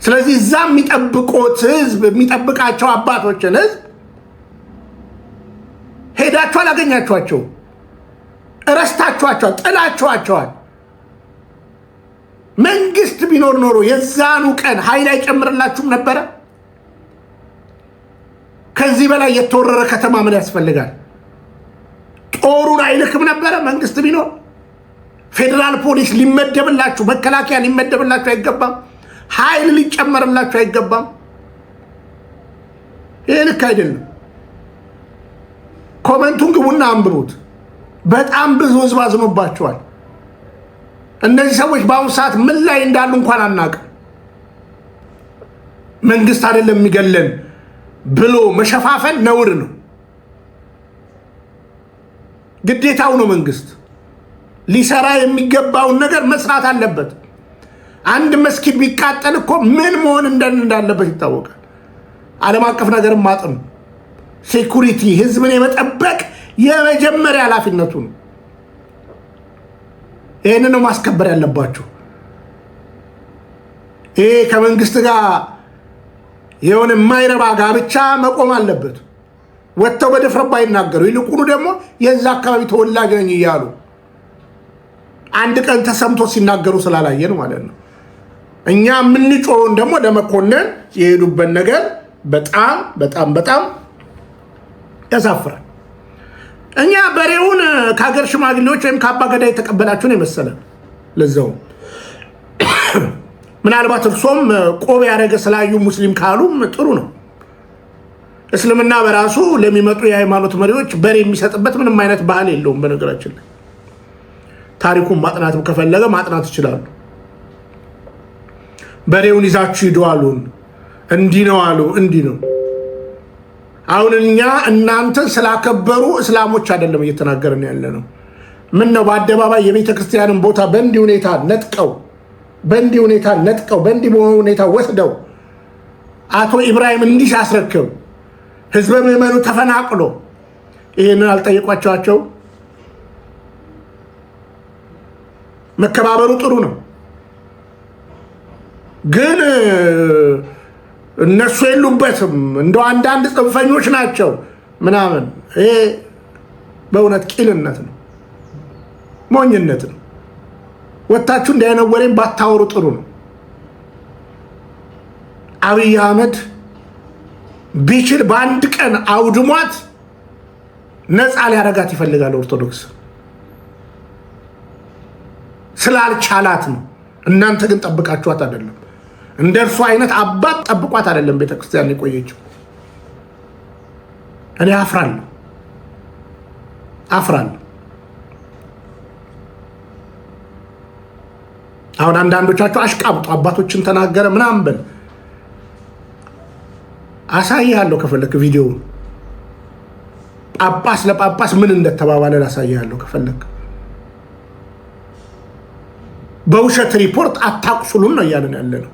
ስለዚህ እዛ የሚጠብቁት ህዝብ የሚጠብቃቸው አባቶችን ህዝብ ሄዳችሁ አላገኛችኋቸው፣ እረስታችኋቸዋል፣ ጥላችኋቸዋል። መንግስት ቢኖር ኖሮ የዛኑ ቀን ኃይል አይጨምርላችሁም ነበረ? ከዚህ በላይ የተወረረ ከተማ ምን ያስፈልጋል? ጦሩን አይልክም ነበረ? መንግስት ቢኖር ፌዴራል ፖሊስ ሊመደብላችሁ፣ መከላከያ ሊመደብላችሁ አይገባም? ኃይል ሊጨመርላችሁ አይገባም? ይሄ ልክ አይደለም። ኮመንቱን ግቡና አንብሩት። በጣም ብዙ ህዝብ አዝኖባቸዋል። እነዚህ ሰዎች በአሁኑ ሰዓት ምን ላይ እንዳሉ እንኳን አናውቅም። መንግስት አይደለም የሚገለን፣ ብሎ መሸፋፈን ነውር ነው። ግዴታው ነው። መንግስት ሊሰራ የሚገባውን ነገር መስራት አለበት። አንድ መስጊድ ቢቃጠል እኮ ምን መሆን እንዳለበት ይታወቃል። ዓለም አቀፍ ነገር ማጥም ሴኩሪቲ ህዝብን የመጠበቅ የመጀመሪያ ኃላፊነቱ ነው። ይሄንን ነው ማስከበር ያለባችሁ። ይሄ ከመንግስት ጋር የሆነ የማይረባ ጋብቻ መቆም አለበት። ወጥተው በድፍረት ባይናገሩ፣ ይልቁኑ ደግሞ የዛ አካባቢ ተወላጅ ነኝ እያሉ አንድ ቀን ተሰምቶ ሲናገሩ ስላላየን ማለት ነው። እኛ የምንጮውን ደግሞ ለመኮነን የሄዱበት ነገር በጣም በጣም በጣም ያሳፍራል። እኛ በሬውን ከሀገር ሽማግሌዎች ወይም ከአባ ገዳ የተቀበላችሁን የመሰለ ለዛው ምናልባት እርሶም ቆብ ያደረገ ስላዩ ሙስሊም ካሉም ጥሩ ነው። እስልምና በራሱ ለሚመጡ የሃይማኖት መሪዎች በሬ የሚሰጥበት ምንም አይነት ባህል የለውም። በነገራችን ላይ ታሪኩን ማጥናትም ከፈለገ ማጥናት ይችላሉ። በሬውን ይዛችሁ ሂዱ አሉን፣ እንዲህ ነው አሉ፣ እንዲህ ነው። አሁን እኛ እናንተን ስላከበሩ እስላሞች አይደለም እየተናገርን ያለ ነው። ምን ነው በአደባባይ የቤተ ክርስቲያንን ቦታ በእንዲህ ሁኔታ ነጥቀው በእንዲህ ሁኔታ ወስደው አቶ ኢብራሂም እንዲህ ሲያስረክብ ህዝበ ምዕመኑ ተፈናቅሎ ይሄንን አልጠየቋቸዋቸው? መከባበሩ ጥሩ ነው፣ ግን እነሱ የሉበትም እንደው አንዳንድ ጽንፈኞች ናቸው ምናምን። ይሄ በእውነት ቂልነት ነው፣ ሞኝነት ነው። ወታችሁ እንዳይነወሬን ባታወሩ ጥሩ ነው። አብይ አህመድ ቢችል በአንድ ቀን አውድሟት ነፃ ሊያረጋት ይፈልጋል። ኦርቶዶክስ ስላልቻላት ነው። እናንተ ግን ጠብቃችኋት አይደለም። እንደ እርሱ አይነት አባት ጠብቋት አይደለም ቤተክርስቲያን የቆየችው። እኔ አፍራለሁ። አሁን አንዳንዶቻችሁ አሽቃብጡ፣ አባቶችን ተናገረ ምናምን በል። አሳይሃለሁ ከፈለክ ቪዲዮ ጳጳስ ለጳጳስ ምን እንደተባባለ አሳይሃለሁ ከፈለክ። በውሸት ሪፖርት አታቁስሉን ነው እያለን ያለ ነው።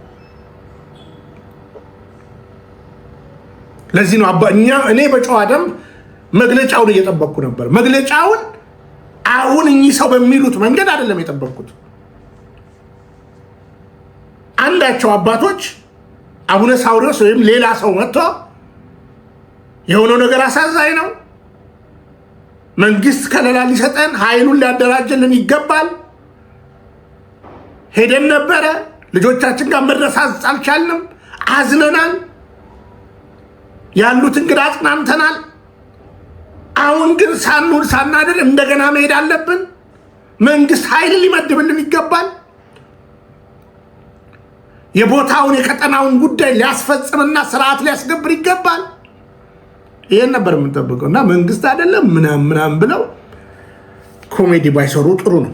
ለዚህ ነው እኔ በጨዋ ደንብ መግለጫውን እየጠበቅኩ ነበር። መግለጫውን አሁን እኚህ ሰው በሚሉት መንገድ አይደለም የጠበቅኩት። አንዳቸው አባቶች አቡነ ሳውሪዎስ ወይም ሌላ ሰው መጥቶ የሆነው ነገር አሳዛኝ ነው፣ መንግስት ከለላ ሊሰጠን ኃይሉን ሊያደራጀልን ይገባል፣ ሄደን ነበረ ልጆቻችን ጋር መድረስ አልቻልንም፣ አዝነናል፣ ያሉትን ግራ አጽናንተናል፣ አሁን ግን ሳንውል ሳናድር እንደገና መሄድ አለብን፣ መንግስት ኃይል ሊመድብልን ይገባል፣ የቦታውን የቀጠናውን ጉዳይ ሊያስፈጽምና ስርዓት ሊያስገብር ይገባል። ይሄን ነበር የምንጠብቀው እና መንግስት አይደለም ምናምን ብለው ኮሜዲ ባይሰሩ ጥሩ ነው።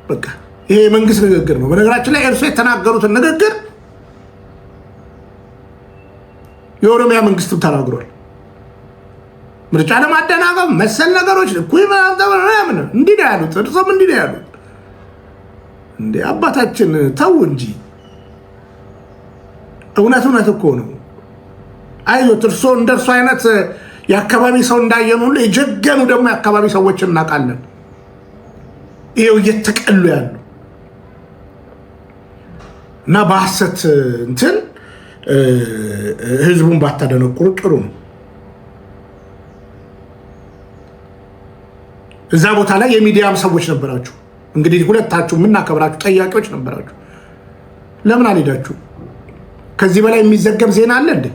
በቃ ይሄ መንግስት ንግግር ነው። በነገራችን ላይ እርሱ የተናገሩትን ንግግር የኦሮሚያ መንግስትም ተናግሯል። ምርጫ ለማደናቀፍ መሰል ነገሮች እኩይ ምናምን እንዲህ ነው ያሉት። እርሶም እንዲህ ነው ያሉት። እንዴ አባታችን ተው እንጂ እውነት እኮ ነው። አይዞት እርሶ እንደርሱ አይነት የአካባቢ ሰው እንዳየን ሁሉ የጀገኑ ደግሞ የአካባቢ ሰዎች እናውቃለን። ይሄው እየተቀሉ ያሉ እና በሐሰት እንትን ህዝቡን ባታደነቁሩ ጥሩ ነው። እዛ ቦታ ላይ የሚዲያም ሰዎች ነበራችሁ። እንግዲህ ሁለታችሁ የምናከብራችሁ ጠያቂዎች ነበራችሁ። ለምን አልሄዳችሁ? ከዚህ በላይ የሚዘገብ ዜና አለ እንዴ?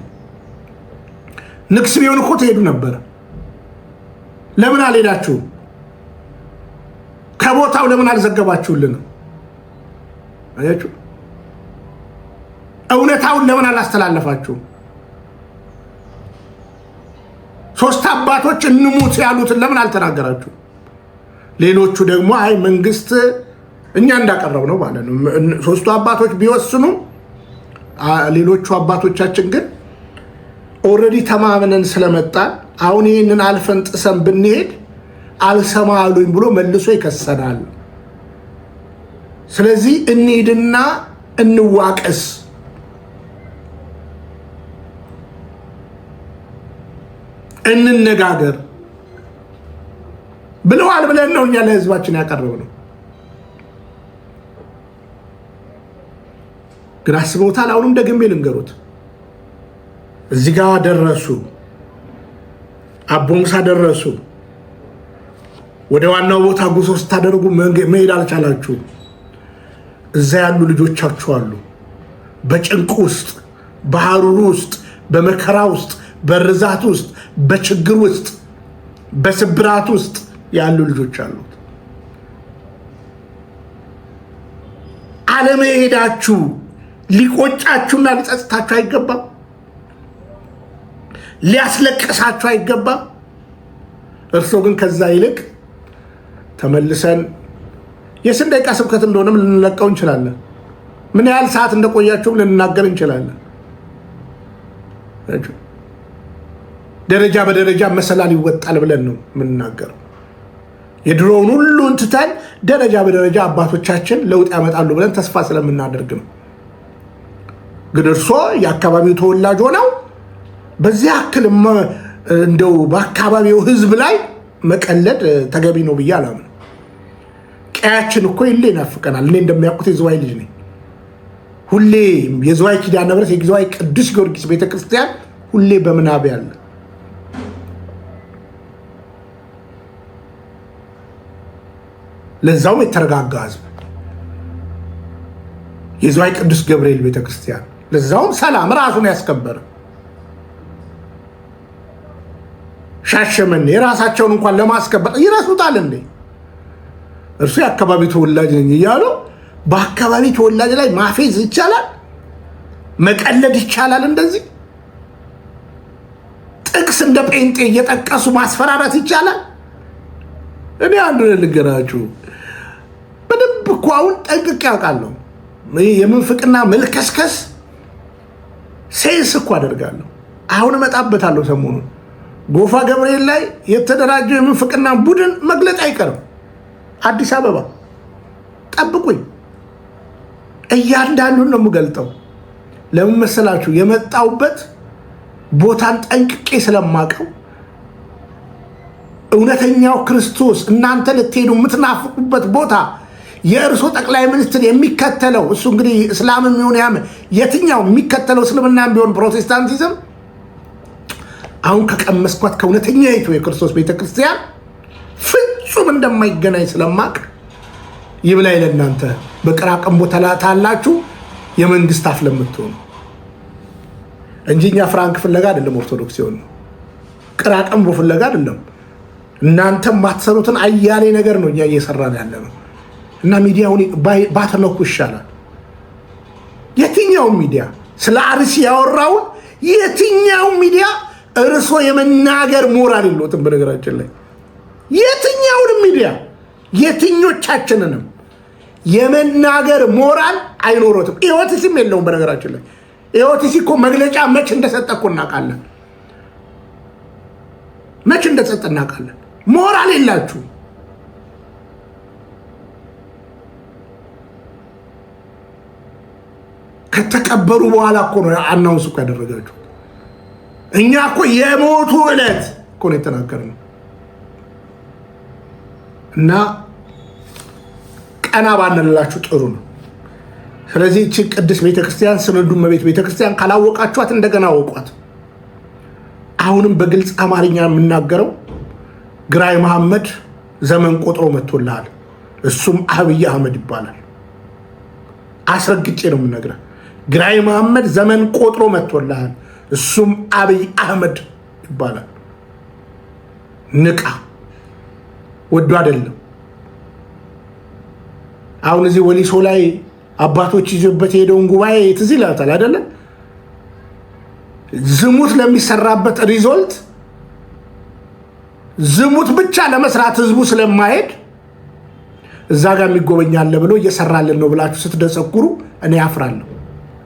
ንግስ ቢሆን እኮ ትሄዱ ነበር። ለምን አልሄዳችሁ? ከቦታው ለምን አልዘገባችሁልን? አያችሁ? እውነታውን ለምን አላስተላለፋችሁ? ሶስት አባቶች እንሙት ያሉትን ለምን አልተናገራችሁ? ሌሎቹ ደግሞ አይ መንግስት እኛ እንዳቀረብ ነው ማለት ነው። ሶስቱ አባቶች ቢወስኑ ሌሎቹ አባቶቻችን ግን ኦልሬዲ ተማምነን ስለመጣን አሁን ይህንን አልፈን ጥሰን ብንሄድ አልሰማሉኝ ብሎ መልሶ ይከሰናል። ስለዚህ እንሂድና እንዋቀስ፣ እንነጋገር ብለዋል ብለን ነው እኛ ለህዝባችን ያቀረብነው። ግን አስበውታል? አሁንም ደግሜ ልንገሩት። እዚህ ጋር ደረሱ፣ አቦምሳ ደረሱ። ወደ ዋናው ቦታ ጉዞ ስታደርጉ መሄድ አልቻላችሁ። እዛ ያሉ ልጆቻችሁ አሉ፣ በጭንቅ ውስጥ፣ በሐሩር ውስጥ፣ በመከራ ውስጥ፣ በርዛት ውስጥ፣ በችግር ውስጥ፣ በስብራት ውስጥ ያሉ ልጆች አሉት። አለመሄዳችሁ ሊቆጫችሁና ሊጸጽታችሁ አይገባም? ሊያስለቅሳችሁ አይገባም? እርሶ ግን ከዛ ይልቅ ተመልሰን የስንት ደቂቃ ስብከት እንደሆነም ልንለቀው እንችላለን። ምን ያህል ሰዓት እንደቆያችሁም ልንናገር እንችላለን። ደረጃ በደረጃ መሰላል ይወጣል ብለን ነው የምንናገረው። የድሮውን ሁሉ እንትተን ደረጃ በደረጃ አባቶቻችን ለውጥ ያመጣሉ ብለን ተስፋ ስለምናደርግ ነው። ግን እርሶ የአካባቢው ተወላጅ ሆነው በዚህ ያክል እንደው በአካባቢው ህዝብ ላይ መቀለድ ተገቢ ነው ብዬ አላምንም። ቀያችን እኮ ይሌ ይናፍቀናል። እኔ እንደሚያውቁት የዝዋይ ልጅ ነኝ። ሁሌ የዝዋይ ኪዳነ ምሕረት የዝዋይ ቅዱስ ጊዮርጊስ ቤተክርስቲያን ሁሌ በምናቤ አለ። ለዛውም የተረጋጋ ህዝብ፣ የዝዋይ ቅዱስ ገብርኤል ቤተክርስቲያን ለዛውም ሰላም ራሱን ያስከበረ። ሻሸመኔ የራሳቸውን እንኳን ለማስከበር ይረሱታል እንዴ? እርሱ የአካባቢ ተወላጅ ነኝ እያሉ በአካባቢ ተወላጅ ላይ ማፌዝ ይቻላል? መቀለድ ይቻላል? እንደዚህ ጥቅስ እንደ ጴንጤ እየጠቀሱ ማስፈራራት ይቻላል? እኔ አንዱ ልንገራችሁ፣ በደንብ እኮ አሁን ጠንቅቄ ያውቃለሁ። የምንፍቅና መልከስከስ ሴንስ እኮ አደርጋለሁ። አሁን እመጣበታለሁ። ሰሞኑን ጎፋ ገብርኤል ላይ የተደራጀው የምንፍቅና ቡድን መግለጫ አይቀርም። አዲስ አበባ ጠብቁኝ። እያንዳንዱን ነው የምገልጠው። ለምን መሰላችሁ? የመጣውበት ቦታን ጠንቅቄ ስለማቀው እውነተኛው ክርስቶስ እናንተ ልትሄዱ የምትናፍቁበት ቦታ የእርሶ ጠቅላይ ሚኒስትር የሚከተለው እሱ እንግዲህ እስላምም ይሁን ያም የትኛው የሚከተለው እስልምናም ቢሆን ፕሮቴስታንቲዝም አሁን ከቀመስኳት ከእውነተኛ የክርስቶስ ቤተክርስቲያን ፍጹም እንደማይገናኝ ስለማቅ ይብላኝ ለእናንተ በቅራቅንቦ ተላታላችሁ የመንግስት አፍ ለምትሆኑ እንጂ እኛ ፍራንክ ፍለጋ አይደለም። ኦርቶዶክስ ሲሆን ቅራቅንቦ ፍለጋ አይደለም። እናንተም ማትሰሩትን አያሌ ነገር ነው እኛ እየሰራን ያለ ነው። እና ሚዲያውን ባተነኩ ይሻላል። የትኛው ሚዲያ ስለ አርሲ ያወራውን የትኛው ሚዲያ እርሶ የመናገር ሞራል የለውም። በነገራችን ላይ የትኛውንም ሚዲያ የትኞቻችንንም የመናገር ሞራል አይኖሮትም። ኢኦቲሲም የለውም። በነገራችን ላይ ኢኦቲሲ እኮ መግለጫ መች እንደሰጠ እኮ እናውቃለን። መች እንደሰጠ እናውቃለን። ሞራል የላችሁ። ከተቀበሩ በኋላ እኮ ነው አናውንስ እኮ ያደረጋችሁ። እኛ እኮ የሞቱ ዕለት እኮ ነው የተናገርነው። እና ቀና ባንላችሁ ጥሩ ነው። ስለዚህ እቺ ቅድስት ቤተክርስቲያን ስንዱ እመቤት ቤተክርስቲያን ካላወቃችኋት እንደገና አወቋት። አሁንም በግልጽ አማርኛ የምናገረው ግራኝ መሐመድ ዘመን ቆጥሮ መጥቶልሃል። እሱም አብይ አህመድ ይባላል። አስረግጬ ነው የምነግርህ። ግራኝ መሐመድ ዘመን ቆጥሮ መጥቶልሃል። እሱም አብይ አህመድ ይባላል። ንቃ። ወዶ አይደለም። አሁን እዚህ ወሊሶ ላይ አባቶች ይዞበት የሄደውን ጉባኤ ትዝ ይላታል አይደለ? ዝሙት ለሚሰራበት ሪዞልት ዝሙት ብቻ ለመስራት ህዝቡ ስለማይሄድ እዛ ጋር የሚጎበኛለ ብሎ እየሰራልን ነው ብላችሁ ስትደሰኩሩ እኔ አፍራለሁ።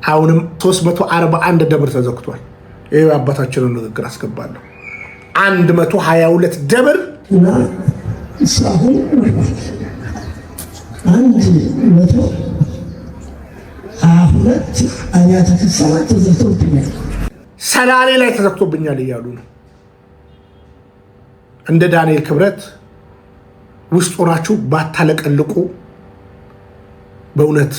አሁንም 341 ደብር ተዘግቷል። ይሄ አባታችንን ንግግር አስገባለሁ። 122 ደብር እና ሳሁን 122 አብያተ ክርስቲያናት ተዘግቶብኛል፣ ሰላሌ ላይ ተዘግቶብኛል እያሉ ነው። እንደ ዳንኤል ክብረት ውስጥ ሆናችሁ ባታለቀልቁ በእውነት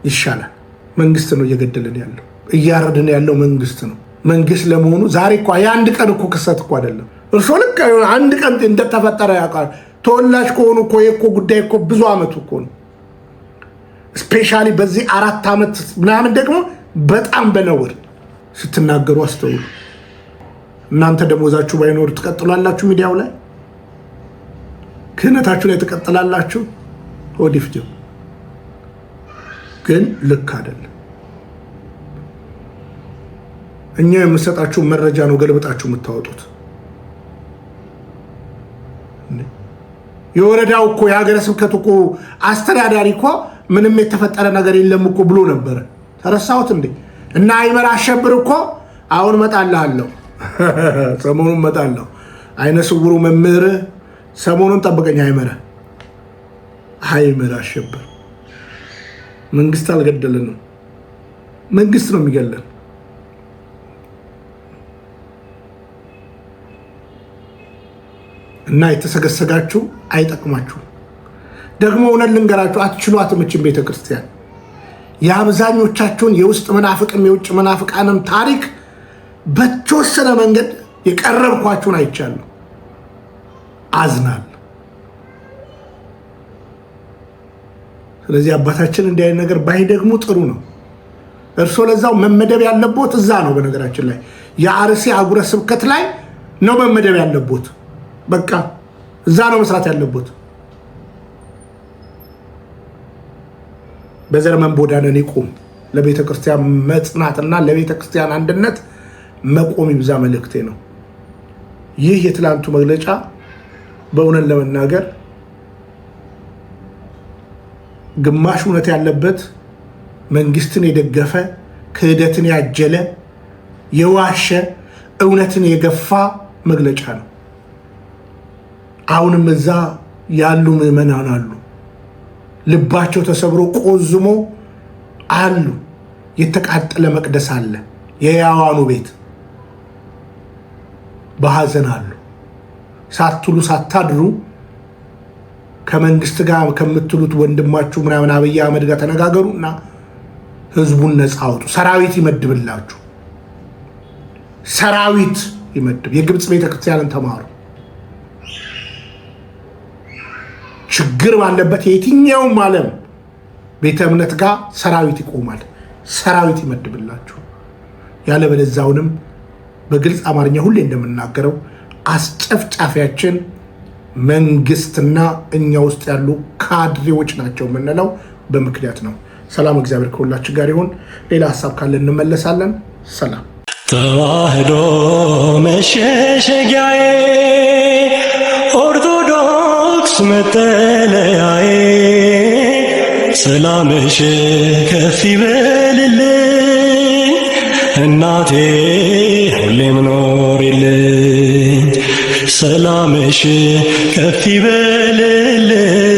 ይሻላል። መንግስት ነው እየገደለን ያለው፣ እያረድን ያለው መንግስት ነው። መንግስት ለመሆኑ ዛሬ እኮ የአንድ ቀን እኮ ክስተት እኮ አይደለም። እርሶ ልክ አንድ ቀን እንደተፈጠረ ያውቃል። ተወላጅ ከሆኑ እኮ የእኮ ጉዳይ እኮ ብዙ አመቱ እኮ ነው። ስፔሻሊ በዚህ 4 ዓመት ምናምን ደግሞ በጣም በነውር ስትናገሩ አስተውሉ። እናንተ ደሞዛችሁ ባይኖር ትቀጥላላችሁ፣ ሚዲያው ላይ ክህነታችሁ ላይ ትቀጥላላችሁ። ወዲፍ ግን ልክ አይደለም። እኛ የምንሰጣችሁ መረጃ ነው ገልብጣችሁ የምታወጡት። የወረዳው እኮ የሀገረ ስብከቱ እኮ አስተዳዳሪ እኮ ምንም የተፈጠረ ነገር የለም እኮ ብሎ ነበረ። ተረሳሁት እንዴ? እና አይመር አሸብር እኮ አሁን እመጣልሃለሁ፣ ሰሞኑን እመጣለሁ። አይነ ስውሩ መምህር ሰሞኑን ጠብቀኝ። አይመር አሸብር መንግስት አልገደለንም፣ መንግስት ነው የሚገለን። እና የተሰገሰጋችሁ አይጠቅማችሁ። ደግሞ እውነት ልንገራችሁ አትችሏትም እችን ቤተክርስቲያን። የአብዛኞቻችሁን የውስጥ መናፍቅም የውጭ መናፍቃንም ታሪክ በተወሰነ መንገድ የቀረብኳችሁን አይቻለሁ። አዝናል። ስለዚህ አባታችን እንዲህ አይነት ነገር ባይደግሙ ጥሩ ነው። እርሶ ለዛው መመደብ ያለቦት እዛ ነው። በነገራችን ላይ የአርሲ አህጉረ ስብከት ላይ ነው መመደብ ያለቦት። በቃ እዛ ነው መስራት ያለቦት። በዘር መንቦዳነን ይቁም። ለቤተ ክርስቲያን መጽናትና ለቤተ ክርስቲያን አንድነት መቆም ይብዛ መልእክቴ ነው። ይህ የትላንቱ መግለጫ በእውነት ለመናገር ግማሽ እውነት ያለበት መንግስትን የደገፈ ክህደትን ያጀለ የዋሸ እውነትን የገፋ መግለጫ ነው። አሁንም እዛ ያሉ ምዕመናን አሉ፣ ልባቸው ተሰብሮ ቆዝሞ አሉ። የተቃጠለ መቅደስ አለ፣ የሕያዋኑ ቤት በሐዘን አሉ። ሳትሉ ሳታድሩ ከመንግስት ጋር ከምትሉት ወንድማችሁ ምናምን አብይ አህመድ ጋር ተነጋገሩና ህዝቡን ነፃ አውጡ። ሰራዊት ይመድብላችሁ፣ ሰራዊት ይመድብ። የግብፅ ቤተክርስቲያንን ተማሩ። ችግር ባለበት የትኛውም ዓለም ቤተ እምነት ጋር ሰራዊት ይቆማል። ሰራዊት ይመድብላችሁ። ያለበለዚያውንም በግልጽ አማርኛ ሁሌ እንደምናገረው አስጨፍጫፊያችን መንግስትና እኛ ውስጥ ያሉ ካድሬዎች ናቸው የምንለው በምክንያት ነው። ሰላም፣ እግዚአብሔር ከሁላችን ጋር ይሁን። ሌላ ሀሳብ ካለ እንመለሳለን። ሰላም። ተዋህዶ መሸሸጊያዬ፣ ኦርቶዶክስ መጠለያዬ፣ ሰላምሽ ከፍ ይበልልኝ እናቴ ሁሌም ኖሪልኝ። ሰላምሽ ከፍ ይበልልኝ